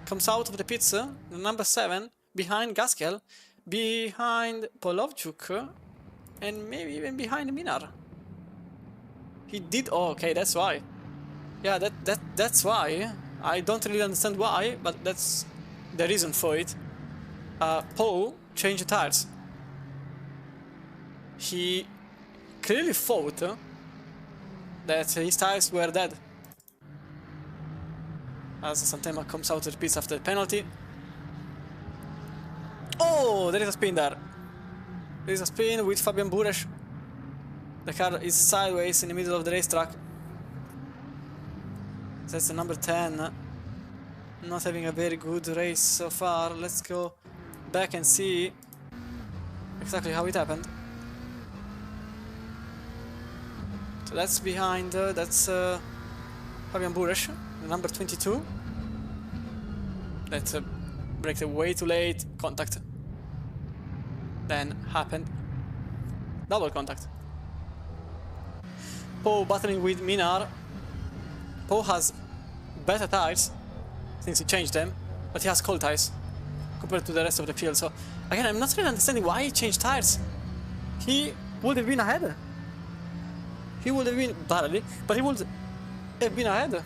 comes out of the pits, the number 7, behind Gaskell, behind Polovchuk, and maybe even behind Minar. He did... oh, okay, that's why. Yeah, that's why. I don't really understand why, but that's the reason for it. Poe changed tires. He clearly thought that his tires were dead. As Santema comes out of the pits after the penalty. Oh, there is a spin there. There is a spin with Fabian Bures. The car is sideways in the middle of the racetrack. That's the number 10. Not having a very good race so far. Let's go back and see exactly how it happened. So that's behind, that's Fabian Bures, the number 22. Let's break the way too late. Contact. Then happened. Double contact. Poe battling with Minar. Poe has better tires since he changed them, but he has cold tires compared to the rest of the field. So again, I'm not really understanding why he changed tires. He would have been ahead. He would have been badly, but he would have been ahead.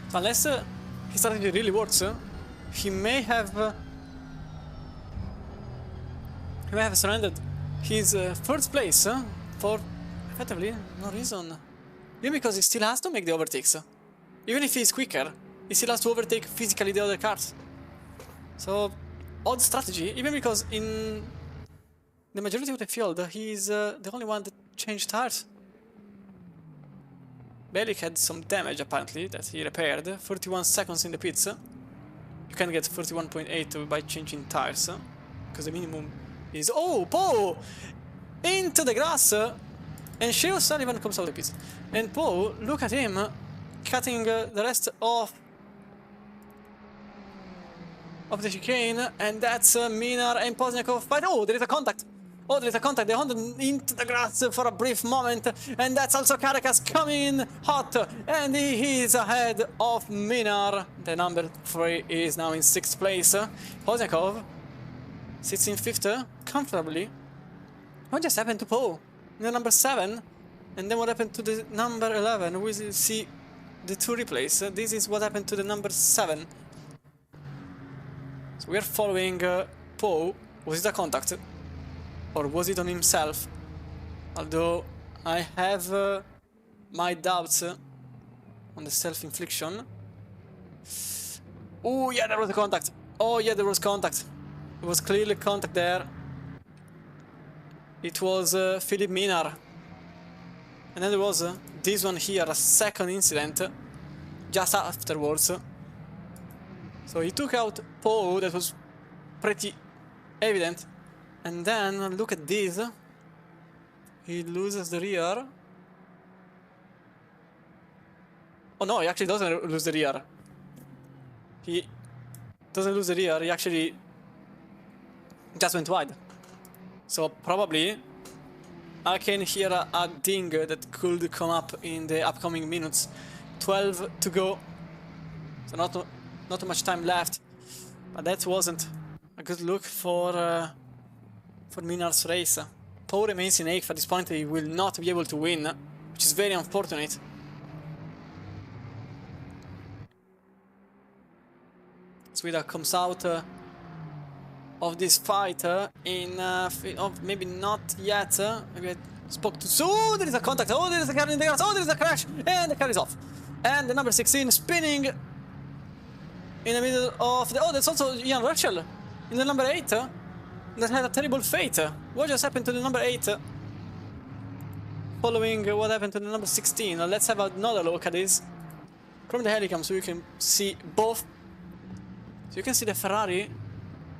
So unless his strategy really works, he may have surrendered his first place for effectively no reason. Even because he still has to make the overtakes. Even if he's quicker, he still has to overtake physically the other cars. So, odd strategy, even because in the majority of the field, he's the only one that changed tires. Bellic had some damage apparently that he repaired. 31 seconds in the pits. You can get 31.8 by changing tires, because the minimum is... Oh, Poe! Into the grass! And Shea Sullivan comes out of the pits. And Poe, look at him, cutting the rest of the chicane, and that's Minar and Pozniakov fight. Oh, there is a contact! Oh, there is a contact. They hunted into the grass for a brief moment, and that's also Caracas coming in hot, and he is ahead of Minar. The number 3 is now in 6th place. Pozniakov sits in 5th comfortably. What just happened to Poe? The number 7, and then what happened to the number 11? We see the 2 replays. This is what happened to the number 7. So we are following Poe. Was it a contact? Or was it on himself? Although I have my doubts on the self-infliction. Oh yeah, there was a contact. Oh yeah, there was contact. It was clearly contact there. It was Philippe Minar. And then there was this one here, a second incident just afterwards. So he took out Poe, that was pretty evident. And then look at this. He loses the rear. Oh no, he actually doesn't lose the rear. He doesn't lose the rear, he actually just went wide. So probably I can hear a ding that could come up in the upcoming minutes. 12 to go. So not too much time left. But that wasn't a good look for Minar's race. Poe remains in 8th. At this point he will not be able to win, which is very unfortunate. Swida comes out of this fight maybe not yet. Maybe I spoke too soon. Oh, there is a contact. Oh, there is a car in the grass. Oh, there is a crash. And the car is off. And the number 16 spinning in the middle of the... Oh, that's also Ian Rachel in the number 8. That had a terrible fate. What just happened to the number 8? Following what happened to the number 16. Let's have another look at this from the helicam so you can see both. So you can see the Ferrari.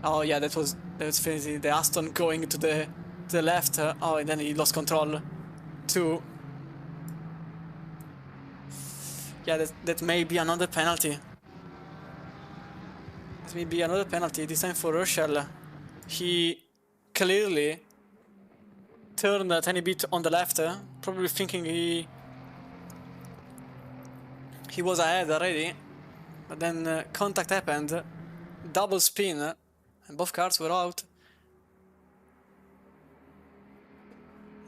Oh yeah, that was fancy. The Aston going to the left. Oh, and then he lost control too. Yeah, that may be another penalty. That may be another penalty. This time for Rochelle. He clearly turned a tiny bit on the left, probably thinking he was ahead already, but then contact happened, double spin, and both cars were out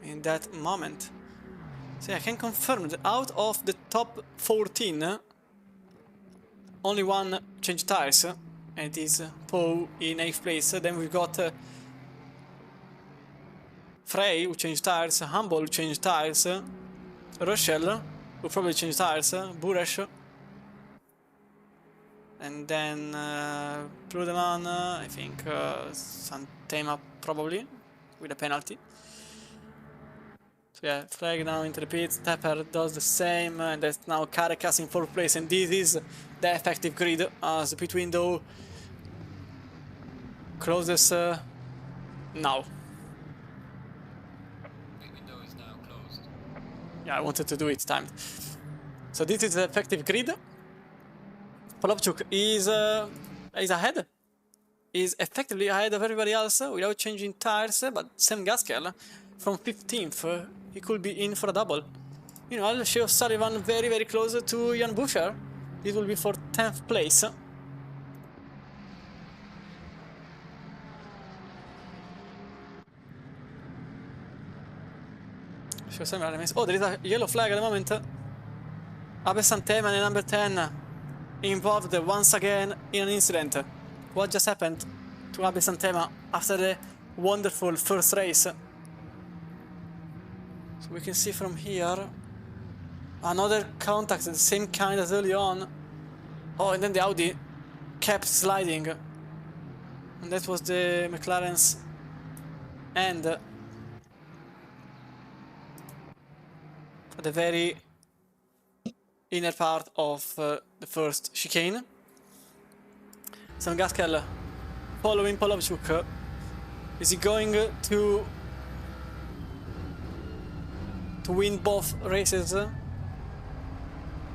in that moment. So yeah, I can confirm that out of the top 14, only one changed tires. And it is Poe in 8th place. Then we've got Frey, who changed tires, Humble, who changed tires, Rochelle, who probably changed tires, Buresh, and then Prudeman, I think Santema probably, with a penalty. So yeah, flag now into the pits, Tepper does the same, and that's now Caracas in 4th place, and this is the effective grid as the pit window closes now. The window is now closed. Yeah, I wanted to do it timed. So this is the effective grid. Polovchuk is ahead. Is effectively ahead of everybody else without changing tires, but Sam Gaskell from 15th, he could be in for a double. Meanwhile, Shea Sullivan very, very close to Jan Buscher. This will be for 10th place. Oh, there is a yellow flag at the moment. Abe Santeman, number 10, involved once again in an incident. What just happened to Abe Santema after the wonderful first race? So we can see from here another contact, the same kind as early on. Oh, and then the Audi kept sliding. And that was the McLaren's end. At the very inner part of the first chicane. Sam Gaskell following Polovchuk. Is he going to win both races?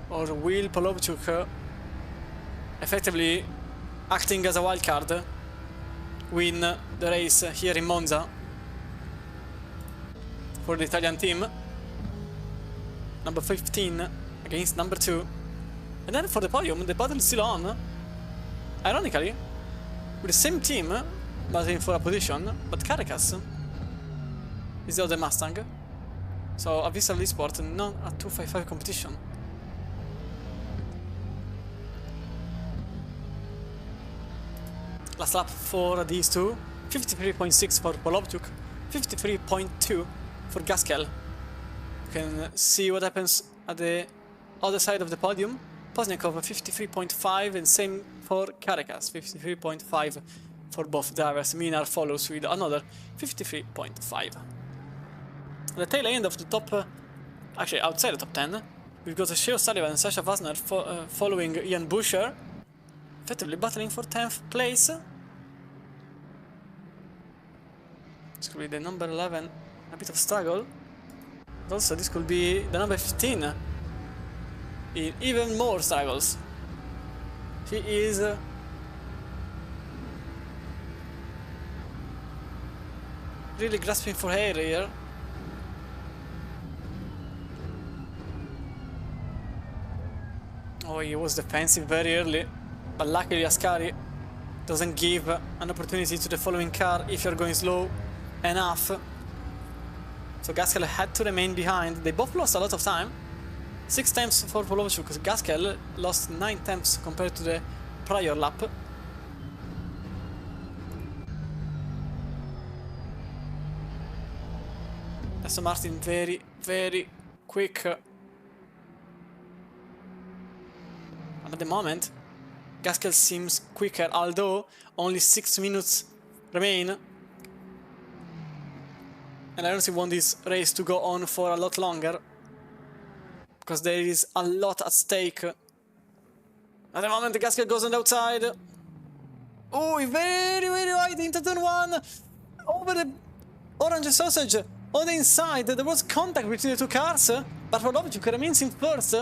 Or will Polovchuk, effectively acting as a wildcard, win the race here in Monza for the Italian team? Number 15 against number 2. And then for the podium, the battle is still on. Ironically, with the same team battling for a position, but Caracas is the other Mustang. So a Visa Sport, not a 255 competition. Last lap for these two. 53.6 for Polovchuk, 53.2 for Gaskell. You can see what happens at the other side of the podium. Pozniakov 53.5 and same for Caracas, 53.5 for both drivers. Minar follows with another 53.5. The tail end of the top, actually outside the top 10, we've got Shea Sullivan and Sasha Wasner following Jan Buscher, effectively battling for 10th place. This could be the number 11, a bit of struggle. But also this could be the number 15 in even more struggles. He is really grasping for air here. Oh, he was defensive very early, but luckily Ascari doesn't give an opportunity to the following car if you're going slow enough. So Gaskell had to remain behind. They both lost a lot of time. 6 temps for Polovchuk, because Gaskell lost 9 temps compared to the prior lap. Aston Martin very, very quick. And at the moment, Gaskell seems quicker, although only 6 minutes remain. And I honestly want this race to go on for a lot longer, because there is a lot at stake. At the moment, the Gaskell goes on the outside. Oh, very, very wide into turn 1. Over the orange sausage. On the inside, there was contact between the two cars, but Polovchuk remains in first.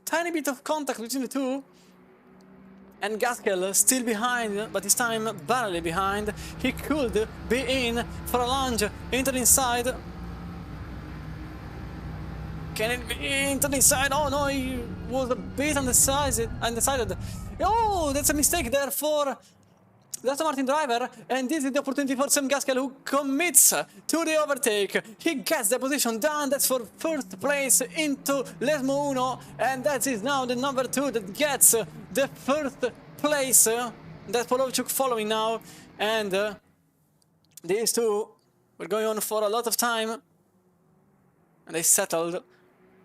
Tiny bit of contact between the two. And Gaskell still behind, but this time barely behind. He could be in for a lunge into the inside. Can it be into the inside? Oh no, he was a bit undecided. Oh, that's a mistake there for the Aston Martin driver. And this is the opportunity for Sam Gaskell, who commits to the overtake. He gets the position done. That's for first place into Lesmo Uno. And that is now the number 2 that gets the first place. That's Polovchuk following now. And these two were going on for a lot of time. And they settled.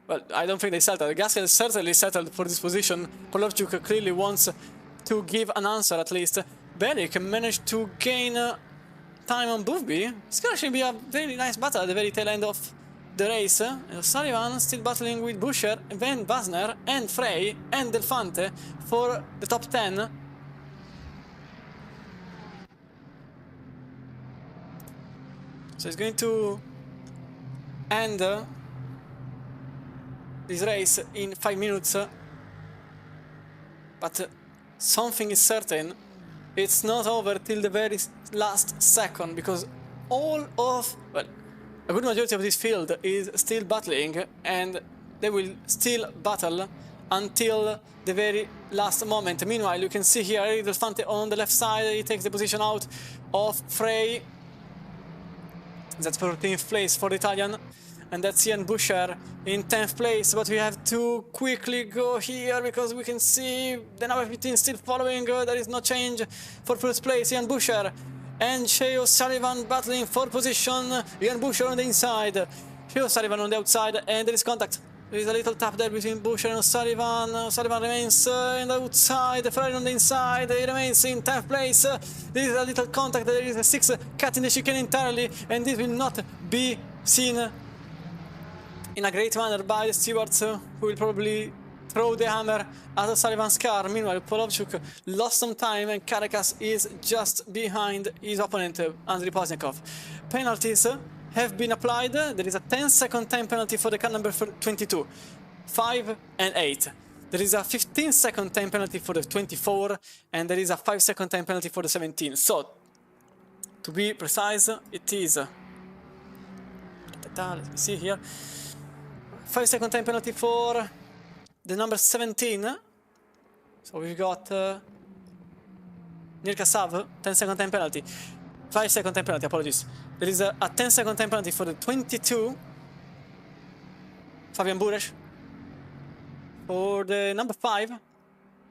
Well, I don't think they settled. Gaskell certainly settled for this position. Polovchuk clearly wants to give an answer at least. Beric managed to gain time on Boothby. It's gonna actually be a very nice battle at the very tail end of the race. Sullivan still battling with Buscher, Van Wasner and Frey and Delfante for the top 10. So it's going to end this race in 5 minutes. But something is certain, it's not over till the very last second, because all of, well, a good majority of this field is still battling, and they will still battle until the very last moment. Meanwhile, you can see here Del Fante on the left side. He takes the position out of Frey. That's 14th place for the Italian. And that's Ian Buescher in 10th place. But we have to quickly go here because we can see the number 15 still following. There is no change for first place. Ian Buescher and Shea O'Sullivan battling for position. Ian Buescher on the inside, Shea O'Sullivan on the outside, and there is contact. There is a little tap there between Buescher and O'Sullivan. O'Sullivan remains in the outside, Ferrari on the inside. He remains in 10th place. There is a little contact. There is a 6 cutting the chicane entirely, and this will not be seen in a great manner by the stewards, who will probably throw the hammer at O'Sullivan's car. Meanwhile, Polovchuk lost some time, and Caracas is just behind his opponent, Andriy Pozniakov. Penalties have been applied. There is a 10-second time penalty for the car number 22, 5 and 8. There is a 15-second time penalty for the 24, and there is a 5-second time penalty for the 17. So, to be precise, it is, let me see here, 5-second time penalty for the number 17. So we've got Nirka Sav, 10-second time penalty. 5-second time penalty, apologies. There is a 10-second time penalty for the 22, Fabian Buresh. For the number 5,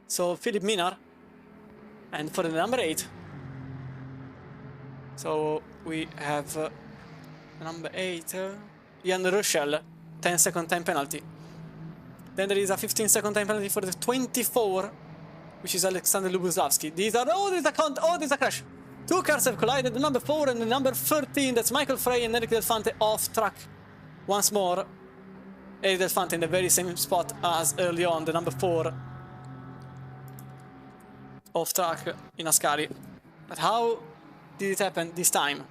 so Philip Minar. And for the number 8, so we have number 8, Jan Ruschel, 10-second time penalty. Then there is a 15-second time penalty for the 24, which is Alexander Lubuslavski. These are, oh, there's a crash. Two cars have collided, the number 4 and the number 13. That's Michael Frey and Eric Del Fante off track once more. Eric Del Fante in the very same spot as early on, the number 4 off track in Ascari. But how did it happen this time?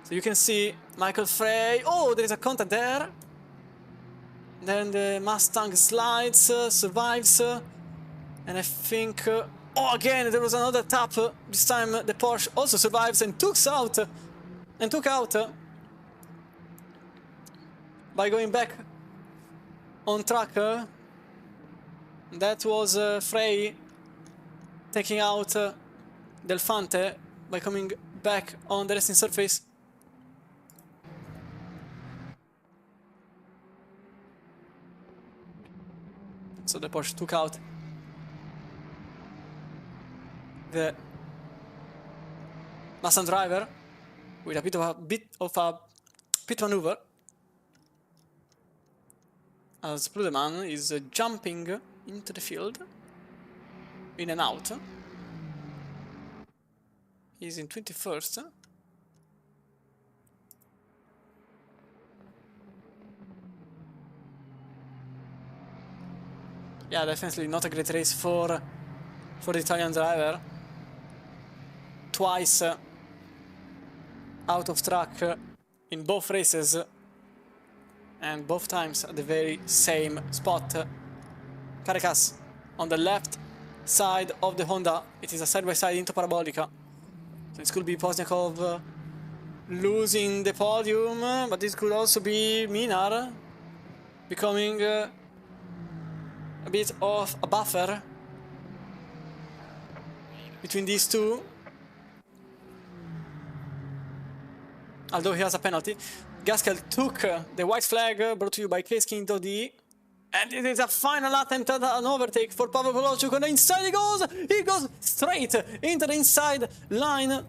So you can see Michael Frey. Oh, there is a contact there. Then the Mustang slides, survives, and I think, oh, again there was another tap. This time the Porsche also survives and took out by going back on track. That was Frey taking out Del Fante by coming back on the racing surface. So the Porsche took out the Mustang driver with a bit of a pit maneuver, as Pludeman is jumping into the field, in and out. He's in 21st. Yeah, definitely not a great race for the Italian driver. Twice out of track in both races, and both times at the very same spot. Caracas on the left side of the Honda. It is a side-by-side into Parabolica. So this could be Pozniakov losing the podium, but this could also be Minar becoming a bit of a buffer between these two, although he has a penalty. Gaskell took the white flag, brought to you by Keskin Dodi, and it is a final attempt at an overtake for Pavel Polovchuk. On the inside he goes straight into the inside line.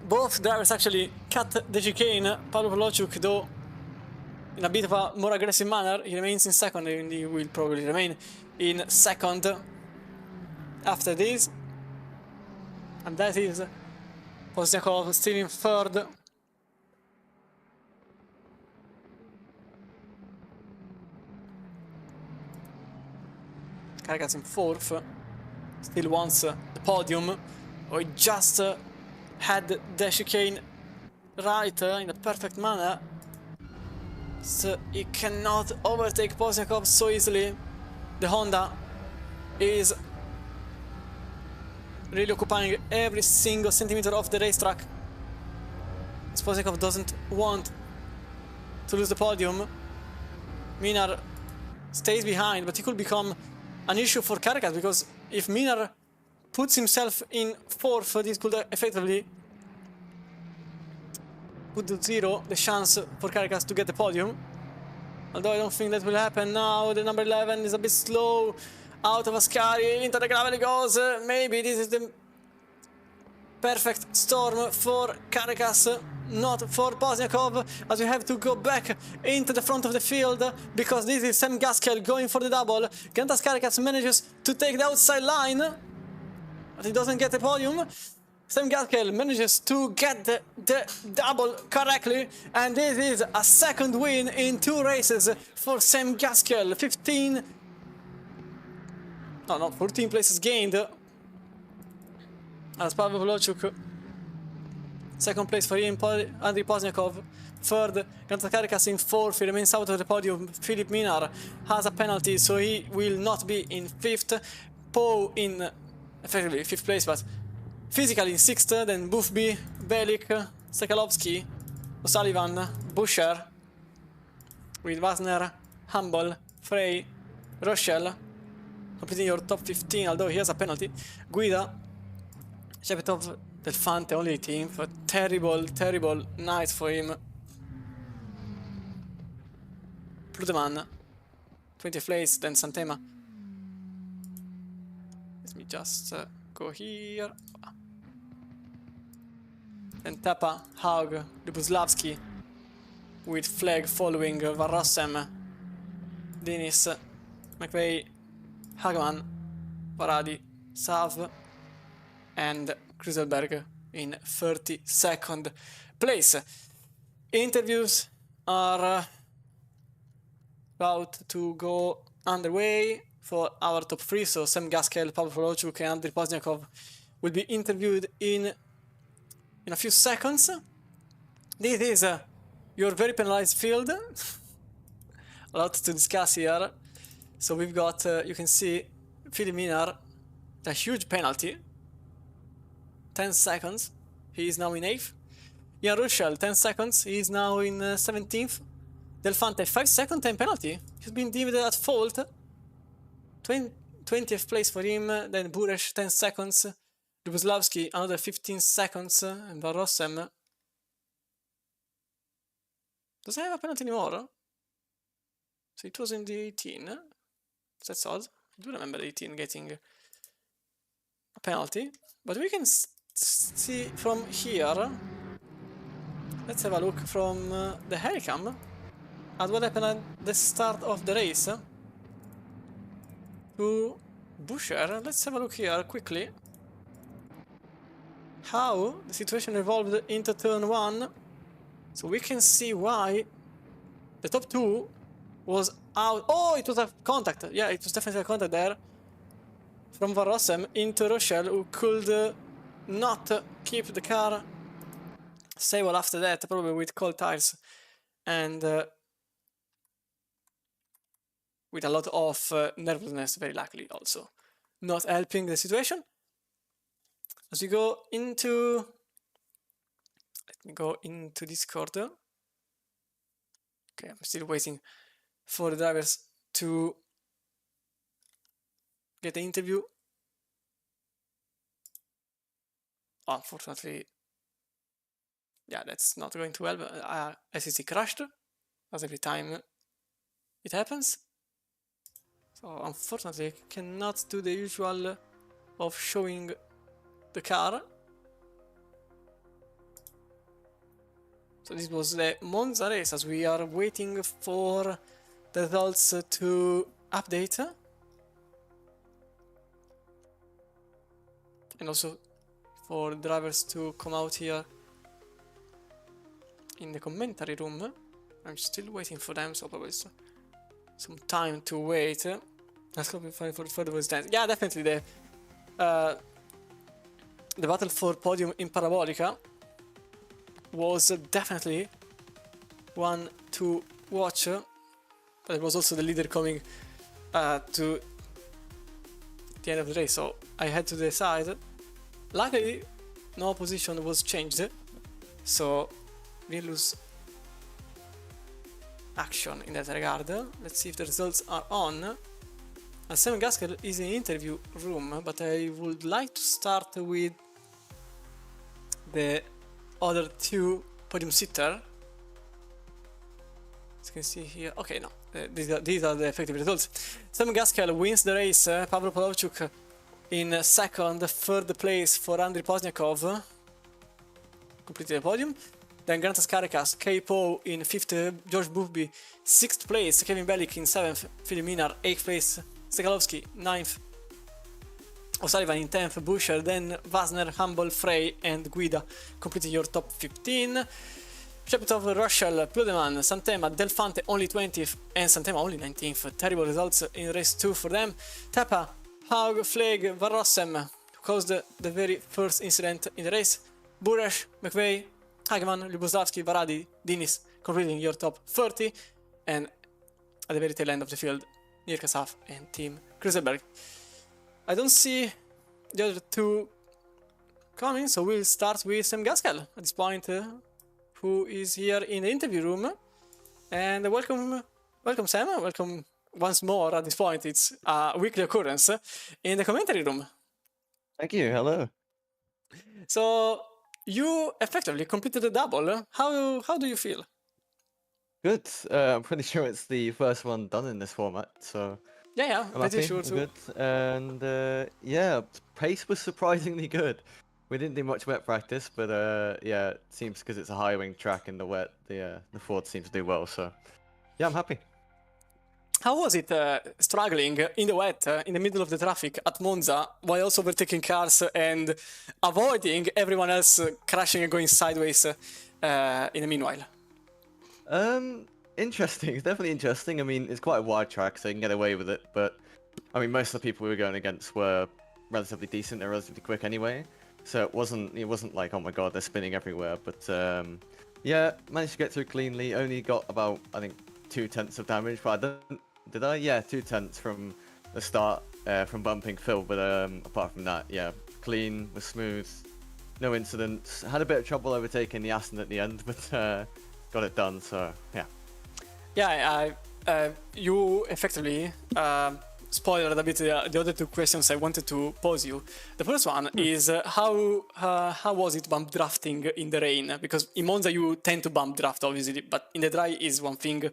Both drivers actually cut the chicane. Pavel Polovchuk, though, in a bit of a more aggressive manner, he remains in second, and he will probably remain in second after this. And that is Pozniakov still in third. Caracas in fourth, still wants the podium. Oh, he just had the chicane right in a perfect manner. So he cannot overtake Pozniakov so easily. The Honda is really occupying every single centimeter of the racetrack. Pozniakov doesn't want to lose the podium. Minar stays behind, but he could become an issue for Caracas, because if Minar puts himself in fourth, this could effectively put to zero the chance for Caracas to get the podium. Although I don't think that will happen now. The number 11 is a bit slow. Out of Ascari, into the gravel he goes. Maybe this is the perfect storm for Caracas, not for Pozniakov, as we have to go back into the front of the field, because this is Sam Gaskell going for the double. Gentas Caracas manages to take the outside line, but he doesn't get the podium. Sam Gaskell manages to get the double correctly, and this is a second win in 2 races for Sam Gaskell. 14 places gained. As Pavel Volochuk, second place for him, Andriy Pozniakov, third, Gentas Caracas in fourth, he remains out of the podium. Philip Minar has a penalty, so he will not be in fifth. Poe in, effectively, fifth place, but physically in sixth, then Bufby, Belik, Sekalovsky, O'Sullivan, Buscher, with Wasner, Humble, Frey, Rochelle, completing your top 15, although he has a penalty. Guida, Shepetov, Delfante, only 18th. A terrible night for him. Pluteman, 20th place, then Santema. Let me just go here. Then Tapa, Haug, Lubuslavski, with Flag following Van Rossem, Denis, McVeigh, Hagman, Varadi, Sav, and Kruselberg in 32nd place. Interviews are about to go underway for our top 3, so Sam Gaskell, Pavel Volochuk and Andriy Pozniakov will be interviewed in a few seconds. This is your very penalized field. A lot to discuss here. So we've got, you can see, Philip Minar, a huge penalty. 10 seconds, he is now in 8th. Jan Ruschel, 10 seconds, he is now in 17th. Delfante, 5 second time penalty. He's been deemed at fault. 20th place for him. Then Buresh, 10 seconds. Lubuslavski, another 15 seconds. And Van Rossem doesn't have a penalty anymore. So it was in the 18. That's odd. I do remember the 18 getting a penalty. But we can see from here. Let's have a look from the Helicam at what happened at the start of the race to Buscher. Let's have a look here quickly how the situation evolved into turn 1, so we can see why the top 2 was out. Oh, it was a contact. Yeah, it was definitely a contact there from Van Rossem into Rochelle, who could not keep the car stable after that, probably with cold tires and with a lot of nervousness, very likely also not helping the situation. As we go into, let me go into Discord. Okay, I'm still waiting for the drivers to get the interview. Unfortunately, yeah, that's not going to help. SEC crashed, as every time it happens. So unfortunately, I cannot do the usual of showing the car. So this was the Monza race, as we are waiting for the results to update. And also for the drivers to come out here in the commentary room. I'm still waiting for them, so probably some time to wait. Let's go for further stands. Yeah, definitely the battle for podium in Parabolica was definitely one to watch, but it was also the leader coming to the end of the race, so I had to decide. Luckily, no position was changed, so we lose action in that regard. Let's see if the results are on. Sam Gaskell is in the interview room, but I would like to start with the other two podium sitter. As you can see here, okay, no, these are the effective results. Sam Gaskell wins the race. Pavel Polovchuk in second, third place for Andriy Pozniakov, completed the podium. Then Grantas Karikas, K-Po in fifth, George Booby, sixth place, Kevin Bellick in seventh, Philip Minar, eighth place, Stekalowski, ninth, O'Sullivan in 10th, Buscher, then Wasner, Humble, Frey, and Guida completing your top 15. Shepetov, Russell, Pudeman, Santema, Delfante only 20th, and Santema only 19th. Terrible results in race 2 for them. Tepa, Haug, Flegg, Van Rossem caused the very first incident in the race. Buresh, McVeigh, Hageman, Luboslavski, Varadi, Dinis completing your top 30. And at the very tail end of the field, Nirkasaf and Team Kruselberg. I don't see the other two coming, so we'll start with Sam Gaskell at this point, who is here in the interview room. And welcome Sam, welcome once more at this point. It's a weekly occurrence in the commentary room. Thank you, hello. So you effectively completed the double. How do you feel? Good. I'm pretty sure it's the first one done in this format, so Yeah, I'm pretty happy. sure too. Good. And yeah, pace was surprisingly good. We didn't do much wet practice, but yeah, it seems because it's a high wing track in the wet, the Ford seems to do well. So yeah, I'm happy. How was it struggling in the wet, in the middle of the traffic at Monza, while also overtaking cars and avoiding everyone else crashing and going sideways in the meanwhile? Interesting. It's definitely interesting. I mean, it's quite a wide track, so you can get away with it. But I mean, most of the people we were going against were relatively decent and relatively quick anyway. So it wasn't like, oh my god, they're spinning everywhere. But yeah, managed to get through cleanly. Only got about, I think, 2/10 of damage. But I didn't. Did I? Yeah, 2/10 from the start from bumping Phil. But apart from that, yeah, clean, was smooth, no incidents. Had a bit of trouble overtaking the Aston at the end, but got it done. So yeah. Yeah, you effectively spoiled a bit the other two questions I wanted to pose you. The first one is how was it bump drafting in the rain? Because in Monza you tend to bump draft obviously, but in the dry is one thing.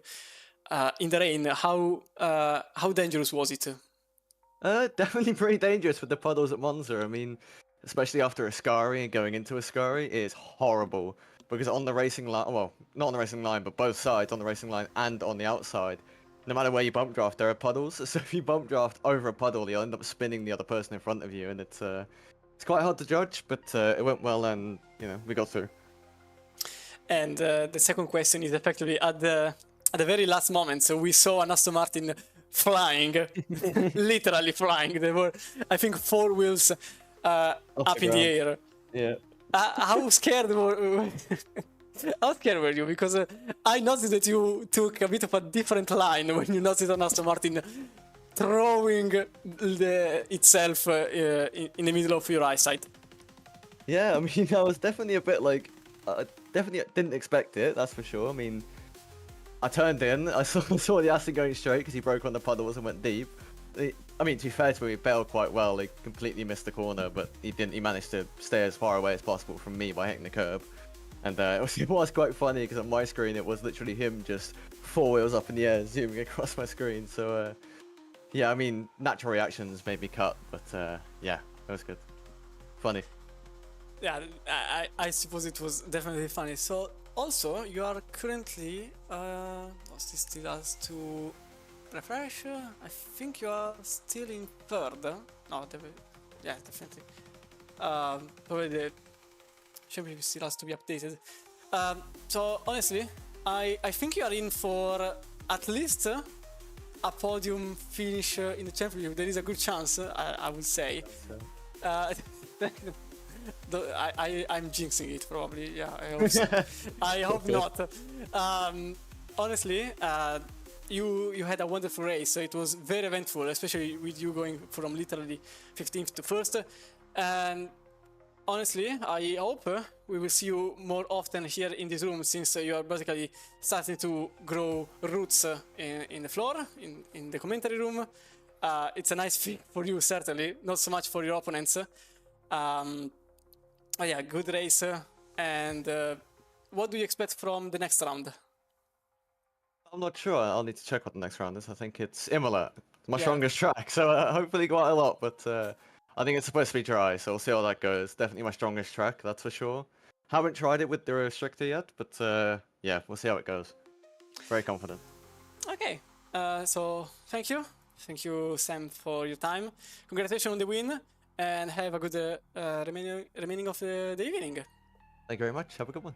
In the rain, how dangerous was it? Definitely pretty dangerous with the puddles at Monza. I mean, especially after Ascari and going into Ascari, it is horrible. Because on the racing line, well, not on the racing line, but both sides, on the racing line and on the outside, no matter where you bump draft, there are puddles. So if you bump draft over a puddle, you'll end up spinning the other person in front of you, and it's quite hard to judge, but it went well, and you know, we got through. And the second question is effectively at the very last moment. So we saw an Aston Martin flying, literally flying. There were, I think, 4 wheels up in the air. Yeah. How scared were you? Because I noticed that you took a bit of a different line when you noticed an Aston Martin throwing itself in the middle of your eyesight. Yeah, I mean, I was definitely a bit like, definitely didn't expect it, that's for sure. I mean, I turned in, I saw the Aston going straight because he broke on the puddles and went deep. I mean, to be fair to him, he bailed quite well. He completely missed the corner, but he didn't. He managed to stay as far away as possible from me by hitting the curb. And it was quite funny because on my screen, it was literally him just 4 wheels up in the air, zooming across my screen. So, yeah, I mean, natural reactions made me cut, but yeah, it was good. Funny. Yeah, I suppose it was definitely funny. So, also, you are currently, this still has to refresh. I think you are still in third. No, yeah, definitely. Probably the championship still has to be updated. So honestly, I think you are in for at least a podium finish in the championship. There is a good chance, I would say. I'm jinxing it probably. Yeah, I hope so. I hope not. honestly, you had a wonderful race. So it was very eventful, especially with you going from literally 15th to first. And honestly, I hope we will see you more often here in this room, since you are basically starting to grow roots in the floor, in the commentary room. It's a nice thing for you, certainly, not so much for your opponents. But yeah, good race. And what do you expect from the next round? I'm not sure. I'll need to check what the next round is. I think it's Imola, my Yeah. strongest track. So hopefully quite a lot. But I think it's supposed to be dry, so we'll see how that goes. Definitely my strongest track, that's for sure. Haven't tried it with the restrictor yet, but yeah, we'll see how it goes. Very confident. Okay, so thank you, Sam, for your time. Congratulations on the win, and have a good remaining of the evening. Thank you very much. Have a good one.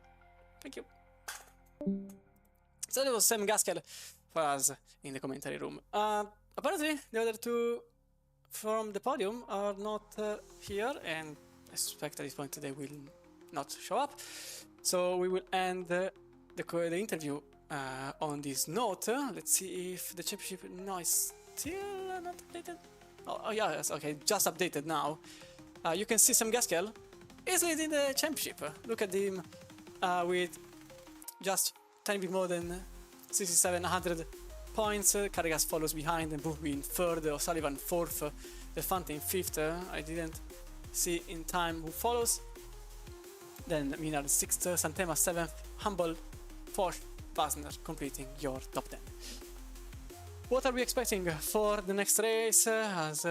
Thank you. So that was Sam Gaskell for us in the commentary room. Apparently, the other two from the podium are not here, and I suspect at this point they will not show up. So we will end the interview on this note. Let's see if the championship now is still not updated. Oh yeah, yes, okay, just updated now. You can see Sam Gaskell is leading the championship. Look at him with just tiny bit more than 6,700 points. Carregas follows behind, and Bubi in third, O'Sullivan fourth, Delfante in fifth. I didn't see in time who follows. Then Minard sixth, Santema seventh, Humble fourth, Basner completing your top 10. What are we expecting for the next race? As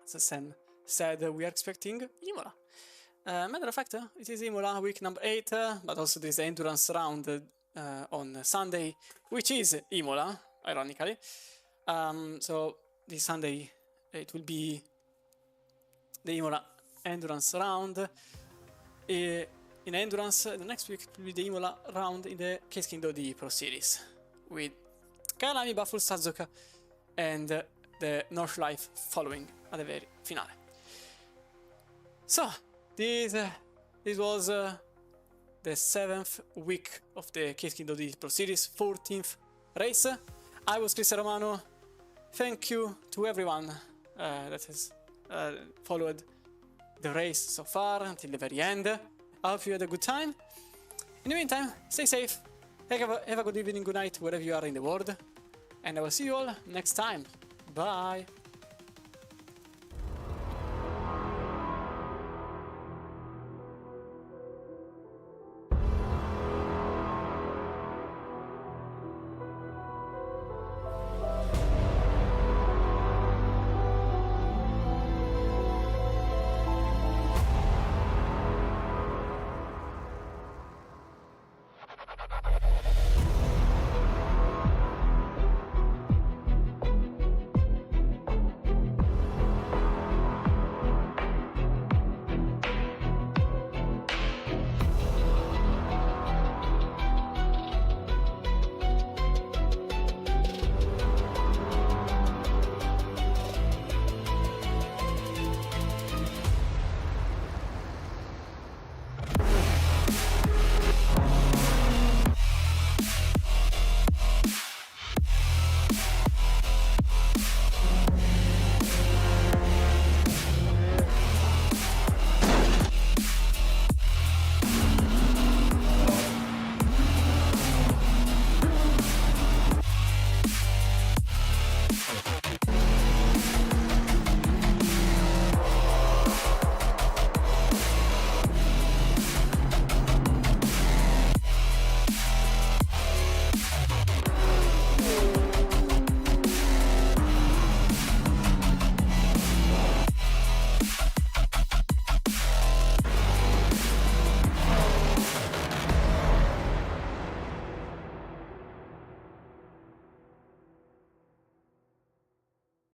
Sam said, we are expecting Imola. Matter of fact, it is Imola week number 8, but also there is the endurance round on Sunday, which is Imola, ironically. So this Sunday it will be the Imola endurance round. In endurance, the next week it will be the Imola round in the Case King Dodi Pro Series with Kalami, Baffle, Sazuka, and the North Life following at the very finale. So this was the 7th week of the Case King Dodi Pro Series, 14th race. I was Chris Romano. Thank you to everyone that has followed the race so far until the very end. I hope you had a good time. In the meantime, stay safe, have a good evening, good night, wherever you are in the world, and I will see you all next time. Bye!